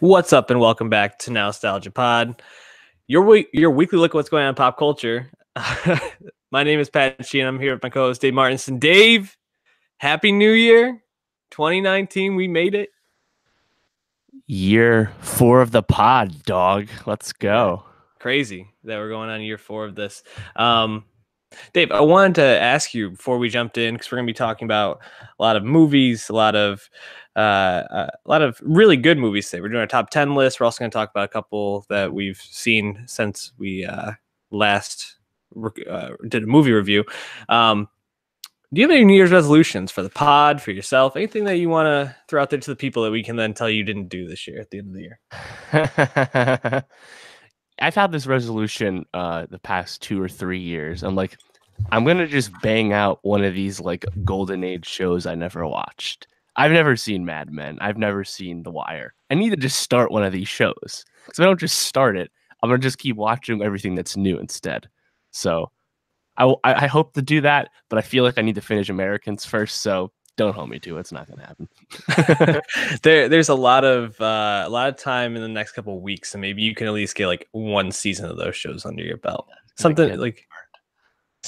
What's up, and welcome back to Nowstalgia Pod, your weekly look at what's going on in pop culture. My name is Pat Sheen. I'm here with my co-host Dave Martinson. Dave, Happy New Year, 2019. We made it. Year 4 of the pod, dog. Let's Yeah, go. crazy that we're going on year 4 of this. Dave, I wanted to ask you before we jumped in, because we're going to be talking about a lot of movies, a lot of really good movies today. We're doing our top 10 list. We're also going to talk about a couple that we've seen since we last did a movie review. Do you have any New Year's resolutions for the pod, for yourself? Anything that you want to throw out there to the people that we can then tell you didn't do this year at the end of the year? I've had this resolution the past 2 or 3 years. I'm gonna just bang out one of these like golden age shows I never watched. I've never seen Mad Men. I've never seen The Wire. I need to just start one of these shows. Because if I don't just start it, I'm gonna just keep watching everything that's new instead. So I hope to do that, but I feel like I need to finish Americans first. So don't hold me to it. It's not gonna happen. There's a lot of time in the next couple of weeks, so maybe you can at least get like one season of those shows under your belt. Something like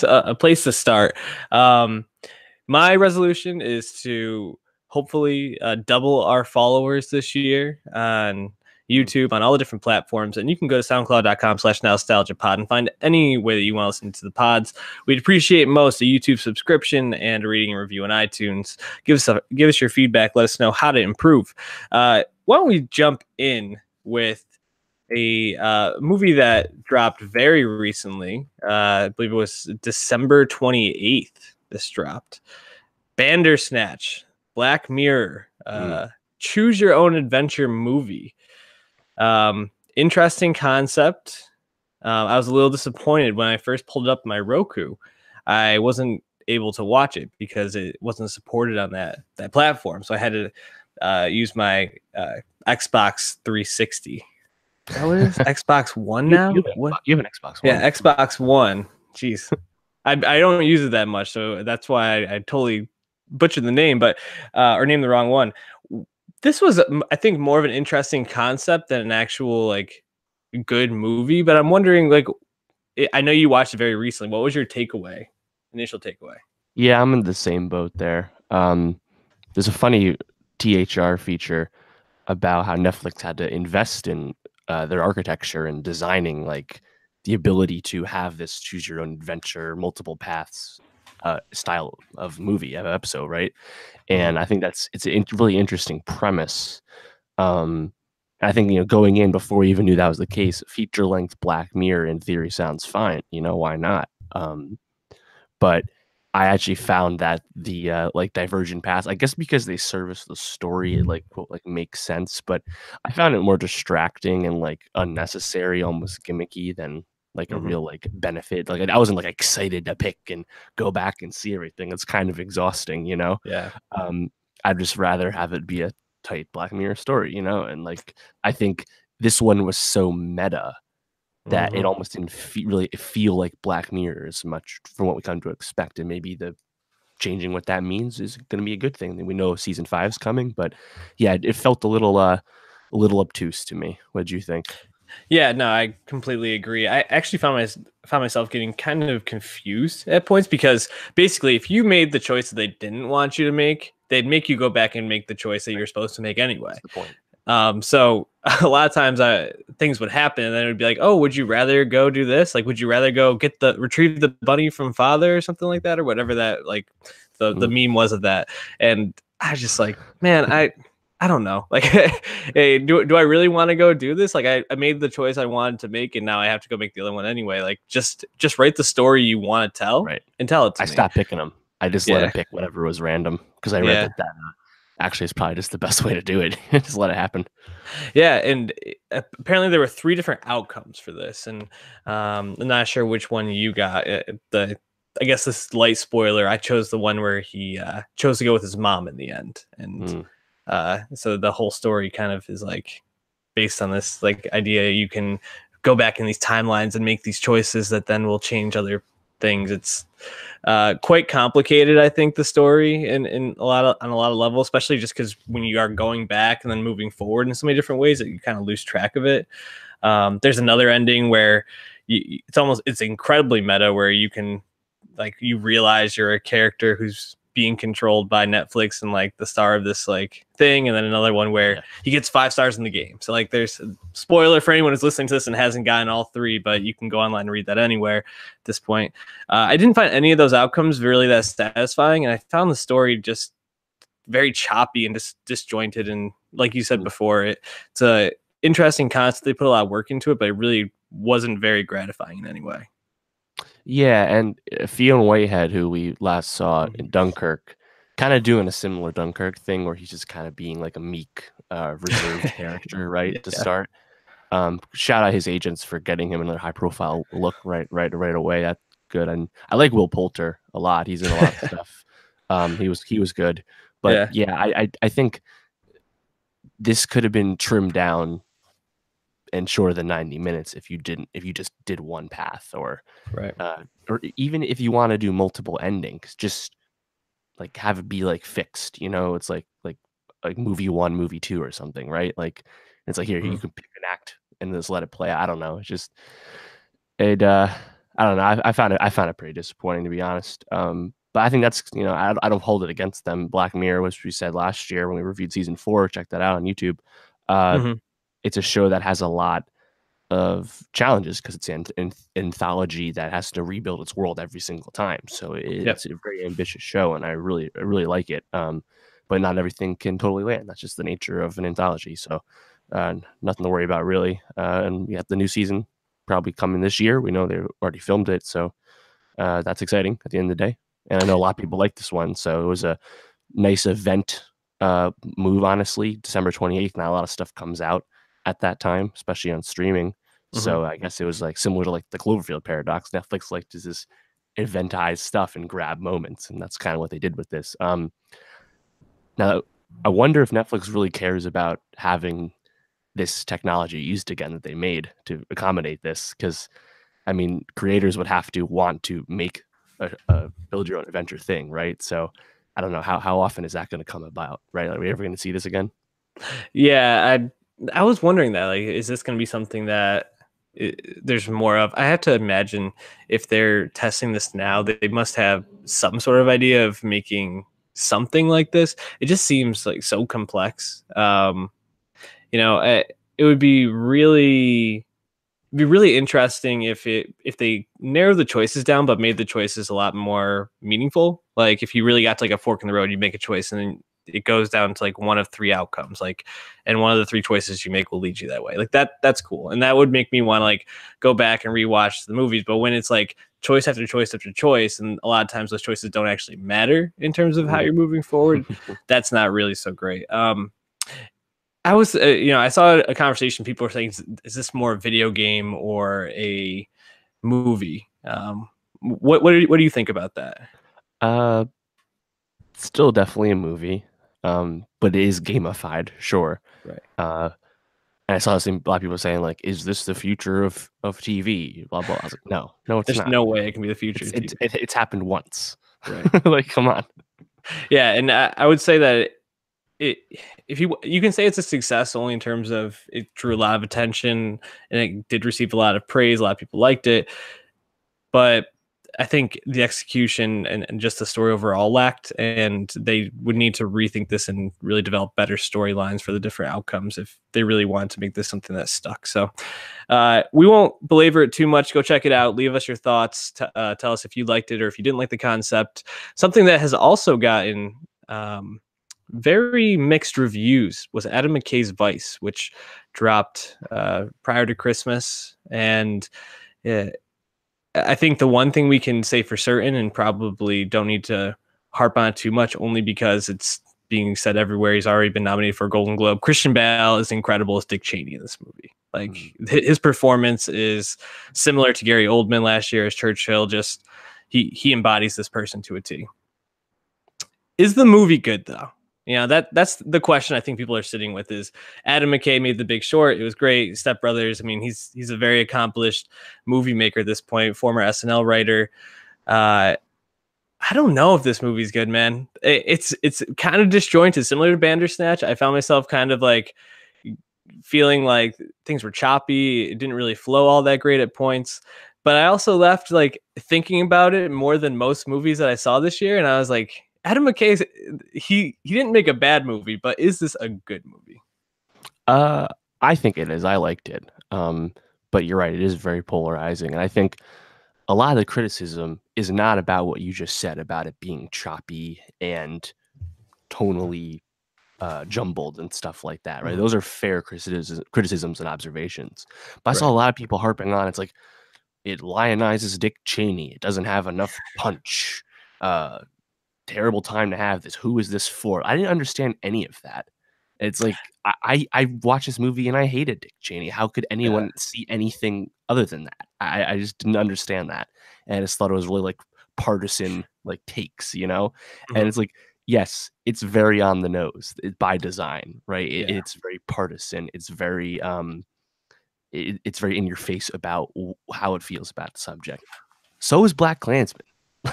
a place to start. My resolution is to hopefully double our followers this year on YouTube, on all the different platforms. And you can go to soundcloud.com/nostalgiapod and find any way that you want to listen to the pods. We'd appreciate most a YouTube subscription and a rating and review on iTunes. Give us your feedback. Let us know how to improve. Why don't we jump in with a movie that dropped very recently. I believe it was December 28th. This dropped. Bandersnatch, Black Mirror, choose your own adventure movie. Interesting concept. I was a little disappointed when I first pulled it up my Roku. I wasn't able to watch it because it wasn't supported on that platform. So I had to use my Xbox 360. Oh, it is Xbox One now. You have an Xbox One. Yeah, Xbox One. Jeez, I don't use it that much, so that's why I totally butchered the name, but or named the wrong one. This was, I think, more of an interesting concept than an actual like good movie. But I'm wondering, like, I know you watched it very recently. What was your initial takeaway? Yeah, I'm in the same boat there. There's a funny THR feature about how Netflix had to invest in their architecture and designing like the ability to have this choose your own adventure, multiple paths style of movie episode, right? And I think it's a really interesting premise. I think going in before we even knew that was the case, feature length Black Mirror in theory sounds fine. Why not? But I actually found that the like divergent paths, I guess because they service the story, it like quote like makes sense. But I found it more distracting and like unnecessary, almost gimmicky than like a real like benefit. Like I wasn't like excited to pick and go back and see everything. It's kind of exhausting, Yeah. I'd just rather have it be a tight Black Mirror story, and like I think this one was so meta that it almost didn't really feel like Black Mirror as much from what we come to expect. And maybe the changing what that means is going to be a good thing. We know season 5 is coming, but yeah, it felt a little obtuse to me. What did you think? Yeah, no, I completely agree. I actually found myself getting kind of confused at points because basically, if you made the choice that they didn't want you to make, they'd make you go back and make the choice that you're supposed to make anyway. That's the point. So a lot of times things would happen and then it would be like, oh, would you rather go do this? Like, would you rather go retrieve the bunny from father or something like that, or whatever that like the meme was of that. And I was just like, man, I don't know. Like, hey, do I really want to go do this? Like, I made the choice I wanted to make, and now I have to go make the other one anyway. Like, just write the story you want to tell, right, and tell it to me. I stopped picking them. I just let it pick whatever was random because I read that actually is probably just the best way to do it. Just let it happen. Yeah, and apparently there were 3 different outcomes for this, and I'm not sure which one you got. I guess this light spoiler, I chose the one where he chose to go with his mom in the end, and so the whole story kind of is like based on this like idea you can go back in these timelines and make these choices that then will change other things. It's quite complicated, I think, the story in a lot of levels, especially just because when you are going back and then moving forward in so many different ways that you kind of lose track of it. There's another ending where it's incredibly meta, where you can like you realize you're a character who's being controlled by Netflix and like the star of this like thing, and then another one where he gets 5 stars in the game. So like there's a spoiler for anyone who's listening to this and hasn't gotten all 3, but you can go online and read that anywhere at this point. I didn't find any of those outcomes really that satisfying, and I found the story just very choppy and disjointed, and like you said before, it's a interesting concept. They put a lot of work into it, but it really wasn't very gratifying in any way. Yeah, and Fionn Whitehead, who we last saw in Dunkirk, kind of doing a similar Dunkirk thing where he's just kind of being like a meek, reserved character, right, to start. Shout out his agents for getting him another high-profile look right away. That's good. And I like Will Poulter a lot. He's in a lot of stuff. He was good. But I think this could have been trimmed down and shorter than 90 minutes if you just did one path, or or even if you want to do multiple endings, just like have it be like fixed, it's like movie 1, movie 2 or something, right? Like it's like here you can pick an act and just let it play. I don't know. It's just I don't know. I found it pretty disappointing, to be honest. But I think that's, I don't hold it against them. Black Mirror, which we said last year when we reviewed season 4, check that out on YouTube. It's a show that has a lot of challenges because it's an anthology that has to rebuild its world every single time. So it's a very ambitious show, and I really like it. But not everything can totally land. That's just the nature of an anthology. So nothing to worry about, really. And we have the new season probably coming this year. We know they already filmed it, so that's exciting at the end of the day. And I know a lot of people like this one, so it was a nice event move, honestly. December 28th, not a lot of stuff comes out at that time, especially on streaming. So I guess it was like similar to like the Cloverfield paradox. Netflix like does this eventize stuff and grab moments, and that's kind of what they did with this. Now, I wonder if Netflix really cares about having this technology used again that they made to accommodate this, because I mean, creators would have to want to make a build your own adventure thing, right? So I don't know how often is that going to come about, right? Are we ever going to see this again? Yeah, I was wondering that, like, is this going to be something that there's more of? I have to imagine if they're testing this now, they must have some sort of idea of making something like this. It just seems like so complex. It would be really interesting if they narrow the choices down but made the choices a lot more meaningful. Like if you really got to like a fork in the road, you make a choice and then it goes down to like one of 3 outcomes, like, and one of the 3 choices you make will lead you that way. Like that's cool, and that would make me want to like go back and rewatch the movies. But when it's like choice after choice after choice, and a lot of times those choices don't actually matter in terms of how you're moving forward, that's not really so great. I was, I saw a conversation. People were saying, "Is this more a video game or a movie?" What do you think about that? Still definitely a movie, but it is gamified, sure. Right. And I saw a lot of people saying like, "Is this the future of TV?" Blah blah. I was like, "No, it's There's not. No way it can be the future. It's happened once, right? Like, come on." Yeah, and I would say that if you can say it's a success only in terms of it drew a lot of attention and it did receive a lot of praise. A lot of people liked it, but I think the execution and just the story overall lacked, and they would need to rethink this and really develop better storylines for the different outcomes if they really wanted to make this something that stuck. So we won't belabor it too much. Go check it out. Leave us your thoughts. Tell us if you liked it or if you didn't like the concept. Something that has also gotten very mixed reviews was Adam McKay's Vice, which dropped prior to Christmas. And I think the one thing we can say for certain, and probably don't need to harp on it too much, only because it's being said everywhere, he's already been nominated for a Golden Globe. Christian Bale is incredible as Dick Cheney in this movie. Like his performance is similar to Gary Oldman last year as Churchill. Just he embodies this person to a T. Is the movie good though? That's the question I think people are sitting with. Is Adam McKay made The Big Short. It was great. Step Brothers. I mean, he's a very accomplished movie maker at this point, former SNL writer. Uh, I don't know if this movie's good, man. It's kind of disjointed, similar to Bandersnatch. I found myself kind of like feeling like things were choppy. It didn't really flow all that great at points. But I also left like thinking about it more than most movies that I saw this year, and I was like, Adam McKay, he didn't make a bad movie, but is this a good movie? Uh, I think it is. I liked it. But you're right. It is very polarizing, and I think a lot of the criticism is not about what you just said about it being choppy and tonally jumbled and stuff like that, right? Mm-hmm. Those are fair criticisms and observations. But I saw Right. a lot of people harping on it's like it lionizes Dick Cheney. It doesn't have enough punch. Uh, Terrible time to have this. Who is this for? I didn't understand any of that. It's like I watched this movie and I hated Dick Cheney. How could Yeah. anyone see anything other than that? I just didn't understand that. And I just thought it was really like partisan like takes, you know? And Mm-hmm. it's like, yes, it's very on the nose by design, right? Yeah. It's very partisan. It's very in your face about how it feels about the subject. So is Black Klansman.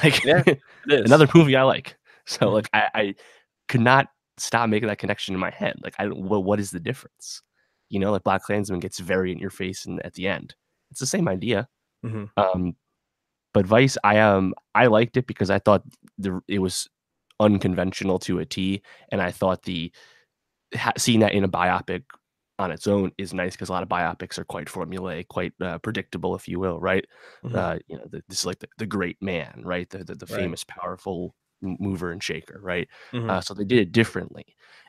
Like Yeah. It is. another movie I like. So Mhm. like I could not stop making that connection in my head. Like I don't what is the difference? You know, like Black Klansman gets very in your face and at the end. It's the same idea. Mhm. Um but Vice, I liked it because I thought it was unconventional to a T, and I thought seeing that in a biopic on its own is nice because a lot of biopics are quite formulaic, quite predictable, if you will, right? Mhm. This is like the great man, right? The Right. famous, powerful mover and shaker, right? Mhm. So they did it differently,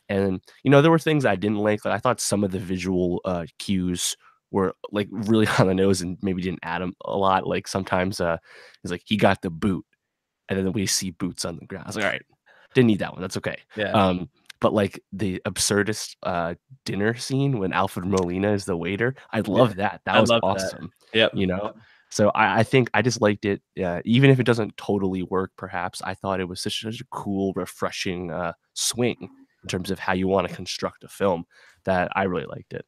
and there were things I didn't like. Like I thought some of the visual cues were like really on the nose and maybe didn't add them a lot. Like sometimes it's like he got the boot, and then we see boots on the ground. I was like, all right, didn't need that one. That's okay. Yeah. But like the absurdist dinner scene when Alfred Molina is the waiter, I Yeah. love that. That I was love that. awesome. Yep. You know, so I think I just liked it. Even if it doesn't totally work, perhaps I thought it was such a cool, refreshing swing in terms of how you want to construct a film that I really liked it.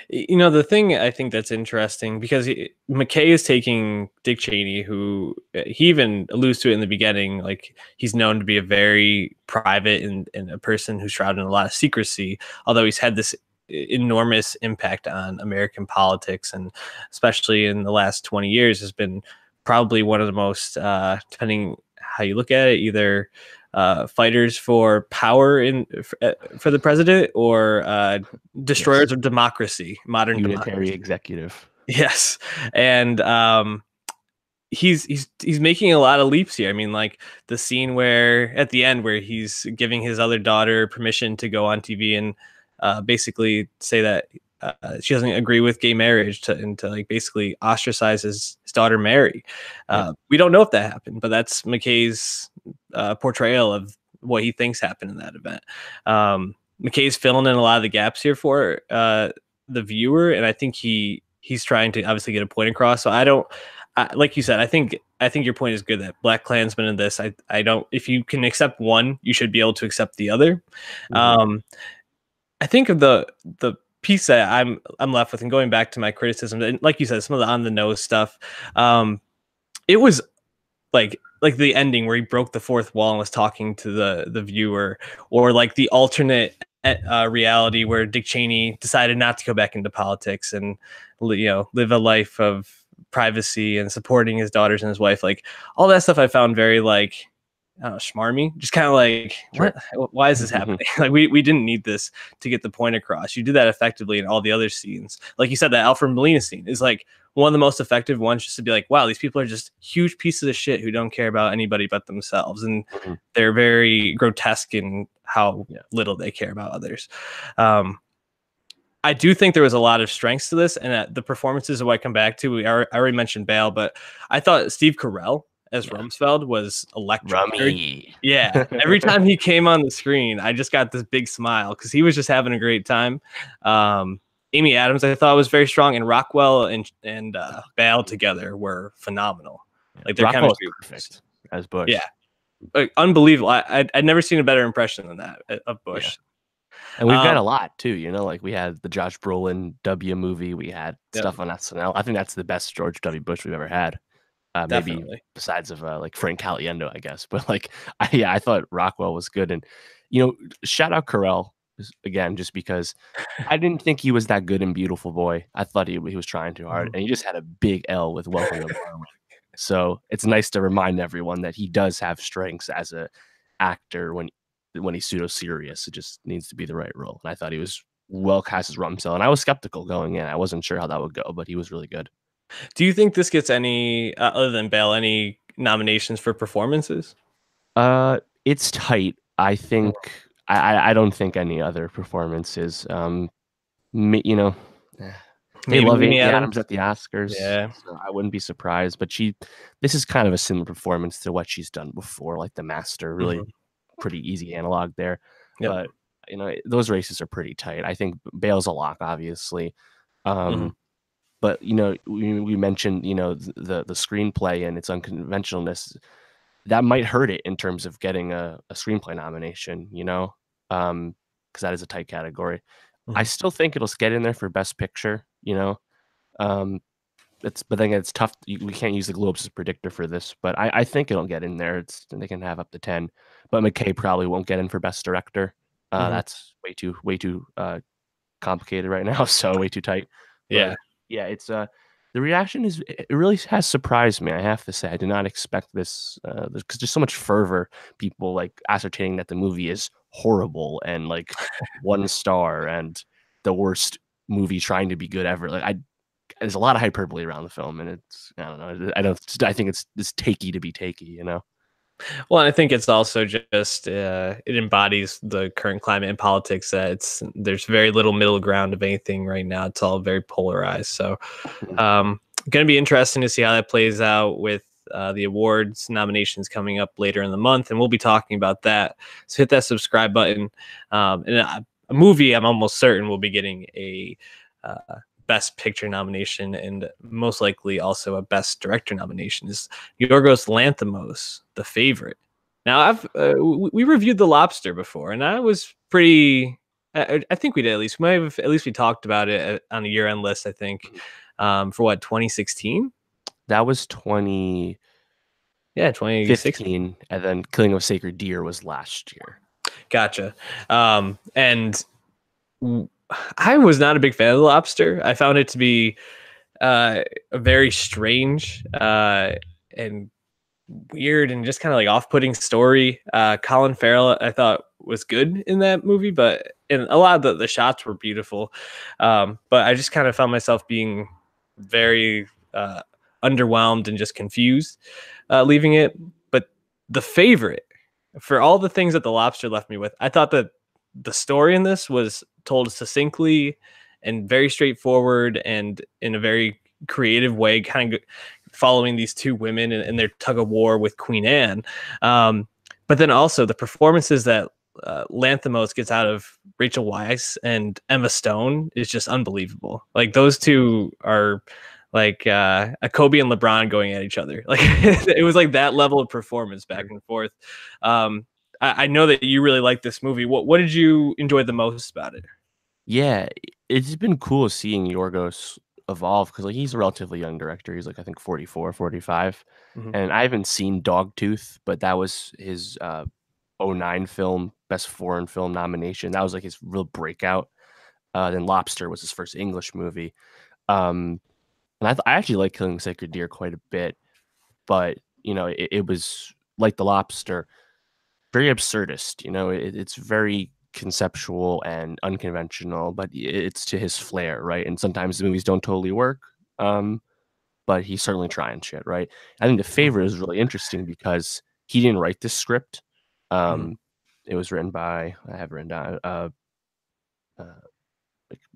The thing I think that's interesting because McKay is taking Dick Cheney, who he even alludes to it in the beginning, like he's known to be a very private and a person who's shrouded in a lot of secrecy, although he's had this enormous impact on American politics, and especially in the last 20 years has been probably one of the most, depending how you look at it, either fighters for power for the president or destroyers Yes, of democracy, modern unitary democracy. executive. Yes, and he's making a lot of leaps here. I mean, like the scene where at the end where he's giving his other daughter permission to go on TV and basically say that she doesn't agree with gay marriage and to like basically ostracize his daughter Mary. Yep. We don't know if that happened, but that's McKay's portrayal of what he thinks happened in that event. McKay's filling in a lot of the gaps here for the viewer, and I think he's trying to obviously get a point across. So I don't. Like you said, I think your point is good that Black Klansman in this, I don't. If you can accept one, you should be able to accept the other. Hmm. Um, I think of the piece that I'm left with, and going back to my criticism, and like you said, some of the on the nose stuff. It was like the ending where he broke the fourth wall and was talking to the viewer, or like the alternate reality where Dick Cheney decided not to go back into politics and live a life of privacy and supporting his daughters and his wife. Like all that stuff, I found very like I don't know, schmarmy. Just kind of like, Sure. what? Why is this happening? Like, we didn't need this to get the point across. You did that effectively in all the other scenes. Like you said, that Alfred Molina scene is like one of the most effective ones, just to be like, wow, these people are just huge pieces of shit who don't care about anybody but themselves, and Mhm. they're very grotesque in how Yeah. little they care about others. Um, I do think there was a lot of strengths to this, and the performances of what I come back to. I already mentioned Bale, but I thought Steve Carell as Yeah. Rumsfeld was electric. Rummy. Yeah, every time he came on the screen, I just got this big smile because he was just having a great time. Um, Amy Adams, I thought was very strong, and Rockwell and Bale together were phenomenal. Yeah. Like their Rockwell was chemistry was, perfect as Bush. yeah, like, unbelievable. I'd never seen a better impression than that of Yeah. Bush. And we've got Um, a lot too, like we had the Josh Brolin W movie, we had yeah. stuff on SNL. I think that's the best George W. Bush we've ever had. maybe Definitely. besides of like Frank Caliendo, I guess. But like, I thought Rockwell was good, and you know, shout out Carell again, just because I didn't think he was that good in Beautiful Boy. I thought he was trying too hard, Mhm. and he just had a big L with Welcome to Marwen. So it's nice to remind everyone that he does have strengths as a actor when he's pseudo serious. It just needs to be the right role. And I thought he was well cast as Rumsfeld, and I was skeptical going in. I wasn't sure how that would go, but he was really good. Do you think this gets any, other than Bale, any nominations for performances? It's tight. I think I don't think any other performances. You know, eh, they Maybe love Amy Amy Adams Adams. at the Oscars, Yeah. so I wouldn't be surprised. But this is kind of a similar performance to what she's done before, like The Master. Really, Mhm. pretty easy analog there. Yep. But you know, those races are pretty tight. I think Bale's a lock, obviously. Mhm. Um, but you know, we mentioned the screenplay and its unconventionalness that might hurt it in terms of getting a screenplay nomination, because that is a tight category. I Mhm. still think it'll get in there for Best Picture, um, but then it's tough. We can't use the Globes as a predictor for this, but I think it'll get in there. They can have up to 10, but McKay probably won't get in for Best Director. Mhm. That's way too complicated right now, so way too tight. But Yeah. yeah, it's the reaction it really has surprised me. I have to say, I did not expect this because there's so much fervor, people like ascertaining that the movie is horrible and like 1 star and the worst movie trying to be good ever. There's a lot of hyperbole around the film, and I don't know. I think it's takey to be takey. Well, I think it's also just it embodies the current climate in politics that there's very little middle ground of anything right now. It's all very polarized. So, Mhm. um, going to be interesting to see how that plays out with the awards nominations coming up later in the month, and we'll be talking about that. So hit that subscribe button. And a movie I'm almost certain will be getting a Best Picture nomination and most likely also a Best Director nomination is Yorgos Lanthimos, The Favorite. Now, we reviewed The Lobster before, and I was pretty. I think we did at least. We might have at least we talked about it on a year-end list. I think for what 2016. That was 2015, Yeah, 2016. and then Killing of a Sacred Deer was last year. Gotcha. And I was not a big fan of The Lobster. I found it to be a very strange and weird and just kind of like off-putting story. Colin Farrell, I thought was good in that movie, but and a lot of the shots were beautiful. But I just kind of found myself being very underwhelmed and just confused leaving it. But The Favorite, for all the things that The Lobster left me with, I thought that the story in this was told succinctly and very straightforward and in a very creative way, kind of following these two women and their tug of war with Queen Anne. But then also the performances that Lanthimos gets out of Rachel Weisz and Emma Stone is just unbelievable. Like those two are like a Kobe and LeBron going at each other. Like it was like that level of performance back and forth. I know that you really like this movie. What did you enjoy the most about it? Yeah, it's been cool seeing Yorgos evolve because like he's a relatively young director. He's like I think 44, 45. Mhm. And I haven't seen Dogtooth, but that was his '09 film, best foreign film nomination. That was like his real breakout. Then Lobster was his first English movie. Um, and I actually like Killing Sacred Deer quite a bit, but it was like The Lobster, very absurdist. It's very conceptual and unconventional, but it's to his flair, right? And sometimes the movies don't totally work, um, but he's certainly trying shit, right? I think The Favorite is really interesting because he didn't write this script. Mhm. Um, it was written by I have written down uh,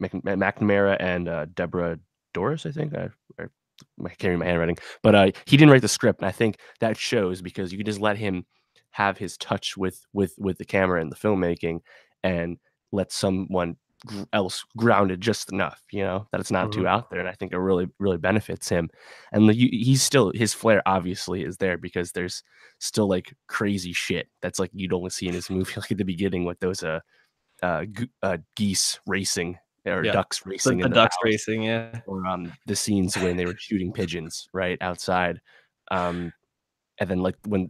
McNamara and Deborah Doris, I think. I can't read my handwriting, but he didn't write the script, and I think that shows because you can just let him have his touch with the camera and the filmmaking, and let someone else grounded just enough, that it's not too Mhm. out there, and I think it really benefits him. And he's still his flair obviously is there because there's still like crazy shit that's like you'd only see in his movie, like at the beginning with those geese racing or Yeah. ducks racing The into the ducks house, racing, yeah. or the scenes when they were shooting pigeons right outside. And then like when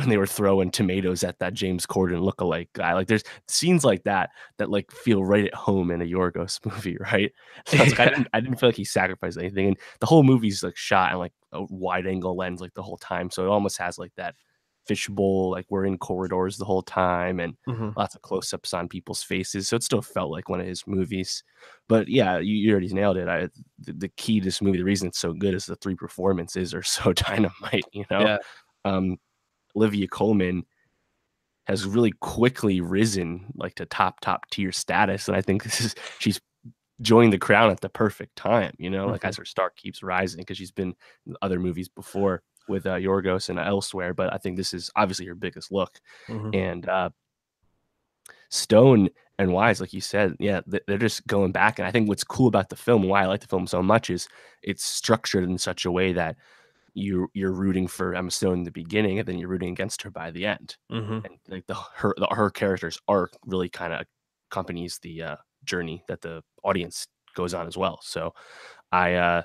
they were throwing tomatoes at that James Corden lookalike guy, like there's scenes like that like feel right at home in a Yorgos movie, right? So it's like I didn't feel like he sacrificed anything, and the whole movie's like shot in like a wide angle lens like the whole time, so it almost has like that fishbowl, like we're in corridors the whole time, and lots of close-ups on people's faces, so it still felt like one of his movies. But yeah, you already nailed it. The key to this movie, the reason it's so good, is the three performances are so dynamite, you know. Yeah. Olivia Colman has really quickly risen like to top tier status, and I think she's joined the crown at the perfect time, you know, like as her star keeps rising, because she's been in other movies before with Yorgos and elsewhere, but I think this is obviously her biggest look. And Stone and Wise, like you said, yeah, they're just going back, and I think what's cool about the film, why I like the film so much, is it's structured in such a way that you're rooting for Emma Stone in the beginning, and then you're rooting against her by the end. And like her character's arc really kind of accompanies the journey that the audience goes on as well. So I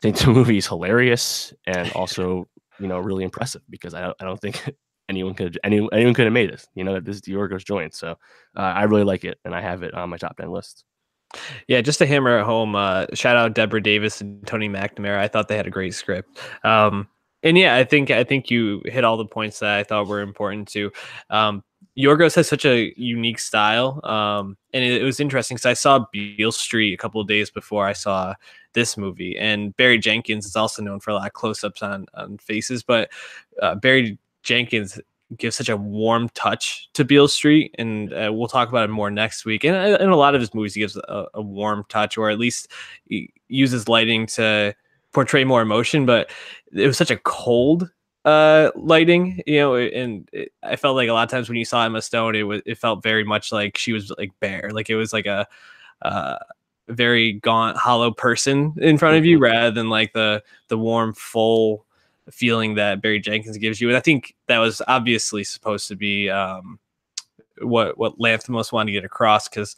think the movie is hilarious and also, you know, really impressive, because I don't think anyone could have made this. You know, this is the Yorgos joint. So I really like it, and I have it on my top 10 list. Yeah, just to hammer at home, shout out Deborah Davis and Tony McNamara. I thought they had a great script. And yeah, I think you hit all the points that I thought were important too. Yorgos has such a unique style, and it was interesting because I saw Beale Street a couple of days before I saw this movie, and Barry Jenkins is also known for a lot of close-ups on faces, but Barry Jenkins gives such a warm touch to Beale Street, and we'll talk about it more next week. And in a lot of his movies, he gives a warm touch, or at least he uses lighting to portray more emotion. But it was such a cold lighting, you know, and I felt like a lot of times when you saw Emma Stone, it felt very much like she was like bare, like it was like a very gaunt, hollow person in front of you, rather than like the warm, full feeling that Barry Jenkins gives you. And I think that was obviously supposed to be what Lanthimos wanted to get across, because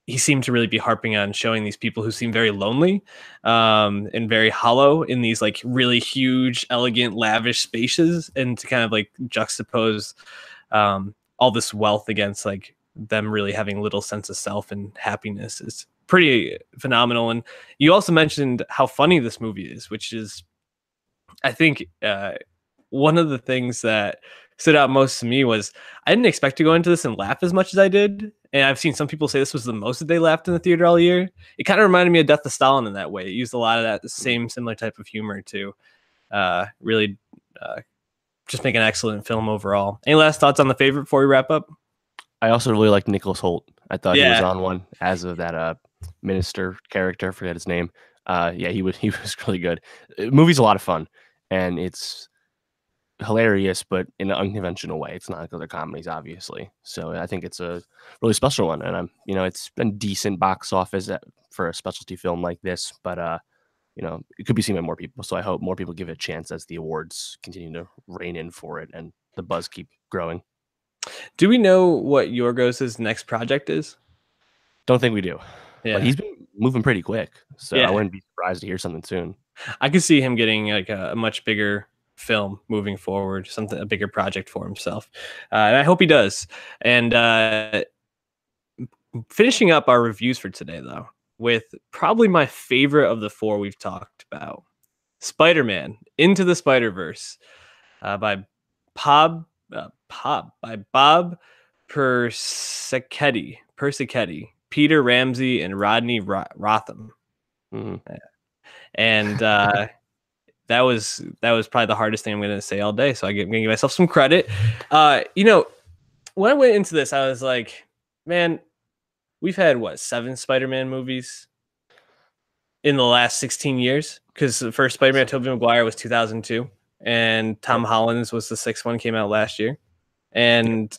he seemed to really be harping on showing these people who seem very lonely and very hollow in these like really huge, elegant, lavish spaces, and to kind of like juxtapose all this wealth against like them really having little sense of self and happiness is pretty phenomenal. And you also mentioned how funny this movie is, which is, I think, one of the things that stood out most to me was I didn't expect to go into this and laugh as much as I did. And I've seen some people say this was the most that they laughed in the theater all year. It kind of reminded me of Death of Stalin in that way. It used a lot of that similar type of humor to really just make an excellent film overall. Any last thoughts on the favorite before we wrap up? I also really like Nicholas Hoult. I thought he was on one as of that minister character. I forget his name. Yeah, he was really good. The movie's a lot of fun, and it's hilarious, but in an unconventional way. It's not like other comedies, obviously. So I think it's a really special one, and it's been decent box office for a specialty film like this, but it could be seen by more people. So I hope more people give it a chance as the awards continue to rein in for it and the buzz keep growing. Do we know what Yorgos' next project is? Don't think we do. Yeah. But he's been moving pretty quick, so I wouldn't be surprised to hear something soon. I could see him getting like a much bigger film moving forward, a bigger project for himself, and I hope he does. And finishing up our reviews for today, though, with probably my favorite of the four we've talked about, Spider-Man Into the Spider-Verse, by Bob Persichetti, Peter Ramsey, and Rodney Rotham. And that was probably the hardest thing I'm going to say all day. So I'm going to give myself some credit. When I went into this, I was like, man, we've had 7 Spider-Man movies in the last 16 years? Because the first Spider-Man, Tobey Maguire, was 2002, and Tom Holland's was the 6th one, came out last year. And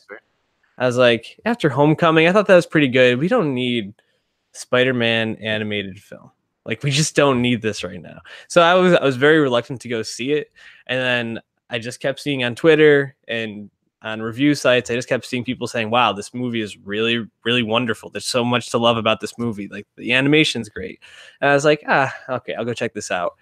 I was like, after Homecoming, I thought that was pretty good. We don't need Spider-Man animated film. Like, we just don't need this right now. So I was very reluctant to go see it. And then I just kept seeing on Twitter and on review sites, I just kept seeing people saying, wow, this movie is really, really wonderful. There's so much to love about this movie. Like, the animation's great. And I was like, okay, I'll go check this out.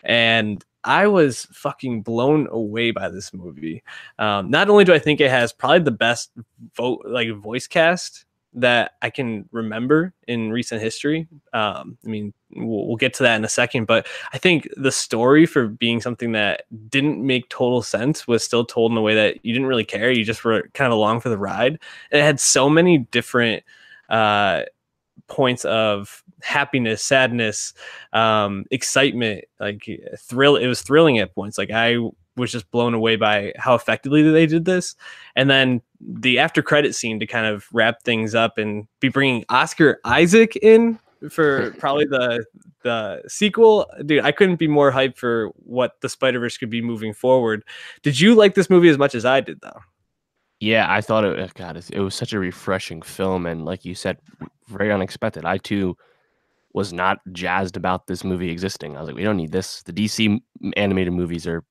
And I was fucking blown away by this movie. Not only do I think it has probably the best voice cast that I can remember in recent history. I mean, we'll get to that in a second, but I think the story, for being something that didn't make total sense, was still told in a way that you didn't really care. You just were kind of along for the ride. And it had so many different uh, points of happiness, sadness, excitement, like thrill. It was thrilling at points. Like I was just blown away by how effectively they did this. And then the after credit scene to kind of wrap things up and be bringing Oscar Isaac in for probably the sequel. Dude, I couldn't be more hyped for what the Spider-Verse could be moving forward. Did you like this movie as much as I did, though? Yeah, I thought God, it was such a refreshing film, and like you said, very unexpected. I too was not jazzed about this movie existing. I was like, we don't need this. The DC animated movies are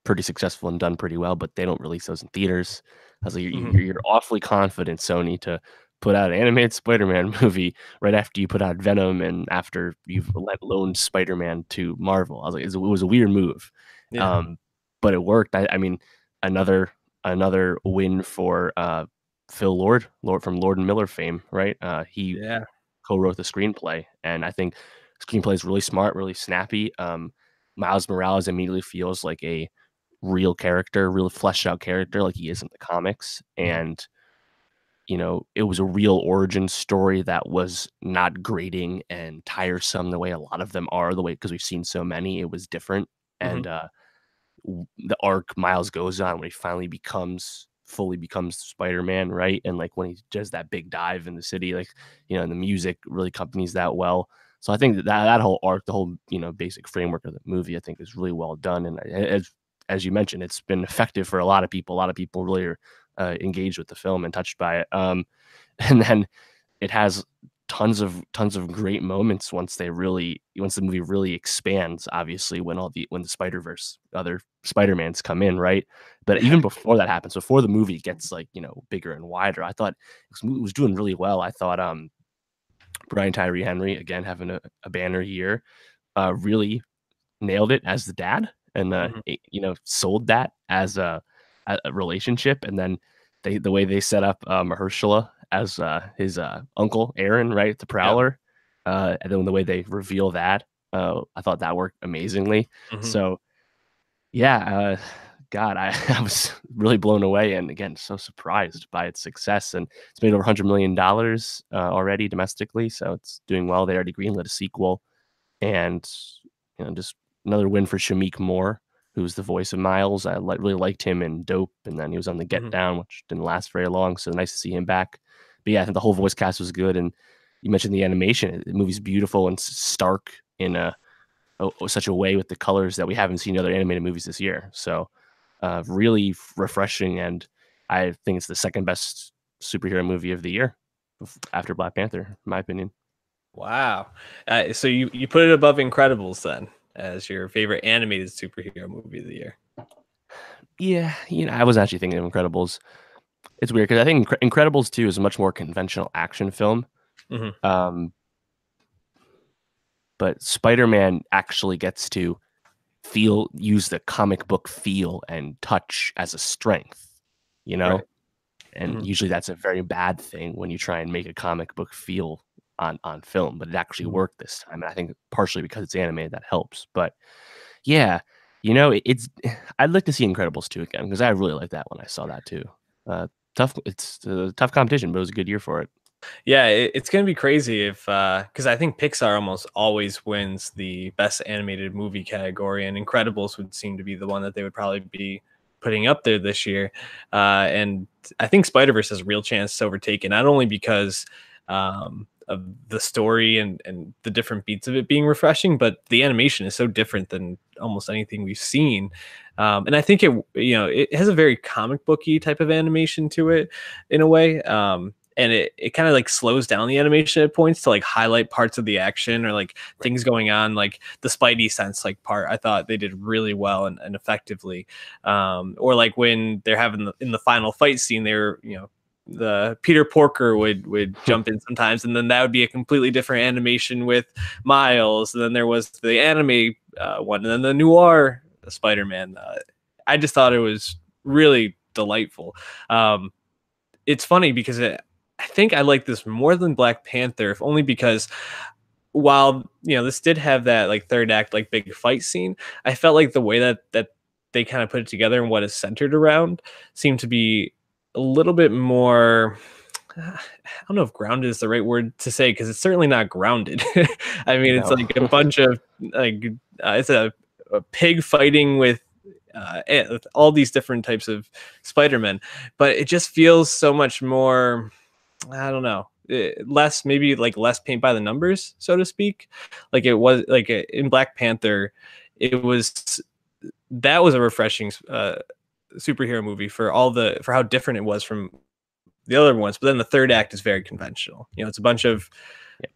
pretty successful and done pretty well, but they don't release those in theaters. I was like, you're awfully confident, Sony, to put out an animated Spider-Man movie right after you put out Venom and after you've loaned Spider-Man to Marvel. I was like, it was a weird move, Yeah. but it worked. I mean, another win for Phil Lord from Lord and Miller fame, right? He Yeah. co-wrote the screenplay, and I think the screenplay is really smart, really snappy. Miles Morales immediately feels like a real character, real fleshed out character, like he is in the comics, and it was a real origin story that was not grating and tiresome the way a lot of them are. The way, because we've seen so many, it was different, and the arc Miles goes on when he finally fully becomes Spider-Man, right? And like when he does that big dive in the city, like, and the music really accompanies that well. So I think that whole arc, the whole, basic framework of the movie, I think is really well done. And as you mentioned, it's been effective for a lot of people. A lot of people really are engaged with the film and touched by it. And then it has tons of great moments once the movie really expands, obviously, when the Spider-Verse, other Spider-Mans come in, right? But even before that happens, before the movie gets bigger and wider, I thought it was doing really well. I thought Brian Tyree Henry, again, having a banner year, really nailed it as the dad, and sold that as a relationship. And then the way they set up Mahershala as his uncle Aaron, right, the Prowler, and then the way they reveal that, I thought that worked amazingly. So yeah, God, I was really blown away, and again, so surprised by its success. And it's made over $100 million already domestically, so it's doing well. They already greenlit a sequel, and just another win for Shameik Moore, who's the voice of Miles. I really liked him in Dope, and then he was on The Get Down, which didn't last very long, so nice to see him back. But yeah, I think the whole voice cast was good, and you mentioned the animation. The movie's beautiful and stark in such a way with the colors that we haven't seen in other animated movies this year. So really refreshing, and I think it's the second best superhero movie of the year after Black Panther, in my opinion. Wow. So you put it above Incredibles then as your favorite animated superhero movie of the year. Yeah, I was actually thinking of Incredibles. It's weird because I think Incredibles 2 is a much more conventional action film. But Spider-Man actually gets to use the comic book feel and touch as a strength, Right. And usually that's a very bad thing when you try and make a comic book feel on film, but it actually worked this time. And I think partially because it's animated, that helps. But yeah, it's I'd like to see Incredibles 2 again, because I really liked that when I saw that too. It's a tough competition, but it was a good year for it. Yeah, it's gonna be crazy if because I think Pixar almost always wins the best animated movie category, and Incredibles would seem to be the one that they would probably be putting up there this year. And I think Spider-Verse has a real chance to overtake it, not only because of the story and the different beats of it being refreshing, but the animation is so different than almost anything we've seen. And I think it has a very comic booky type of animation to it in a way. And it kind of like slows down the animation at points to like highlight parts of the action or like things going on, like the Spidey sense like part. I thought they did really well and effectively. Or like when they're having in the final fight scene, they're the Peter Porker would jump in sometimes, and then that would be a completely different animation with Miles. And then there was the anime one, and then the noir Spider-Man. I just thought it was really delightful. It's funny because I think I like this more than Black Panther, if only because while this did have that like third act like big fight scene, I felt like the way that they kind of put it together and what it's centered around seemed to be a little bit more. I don't know if grounded is the right word to say because it's certainly not grounded. I mean, it's like a bunch of like it's a pig fighting with all these different types of Spider-Man, but it just feels so much more. I don't know, maybe like less paint by the numbers, so to speak. Like it was like in Black Panther, that was a refreshing superhero movie for how different it was from the other ones. But then the third act is very conventional. It's a bunch of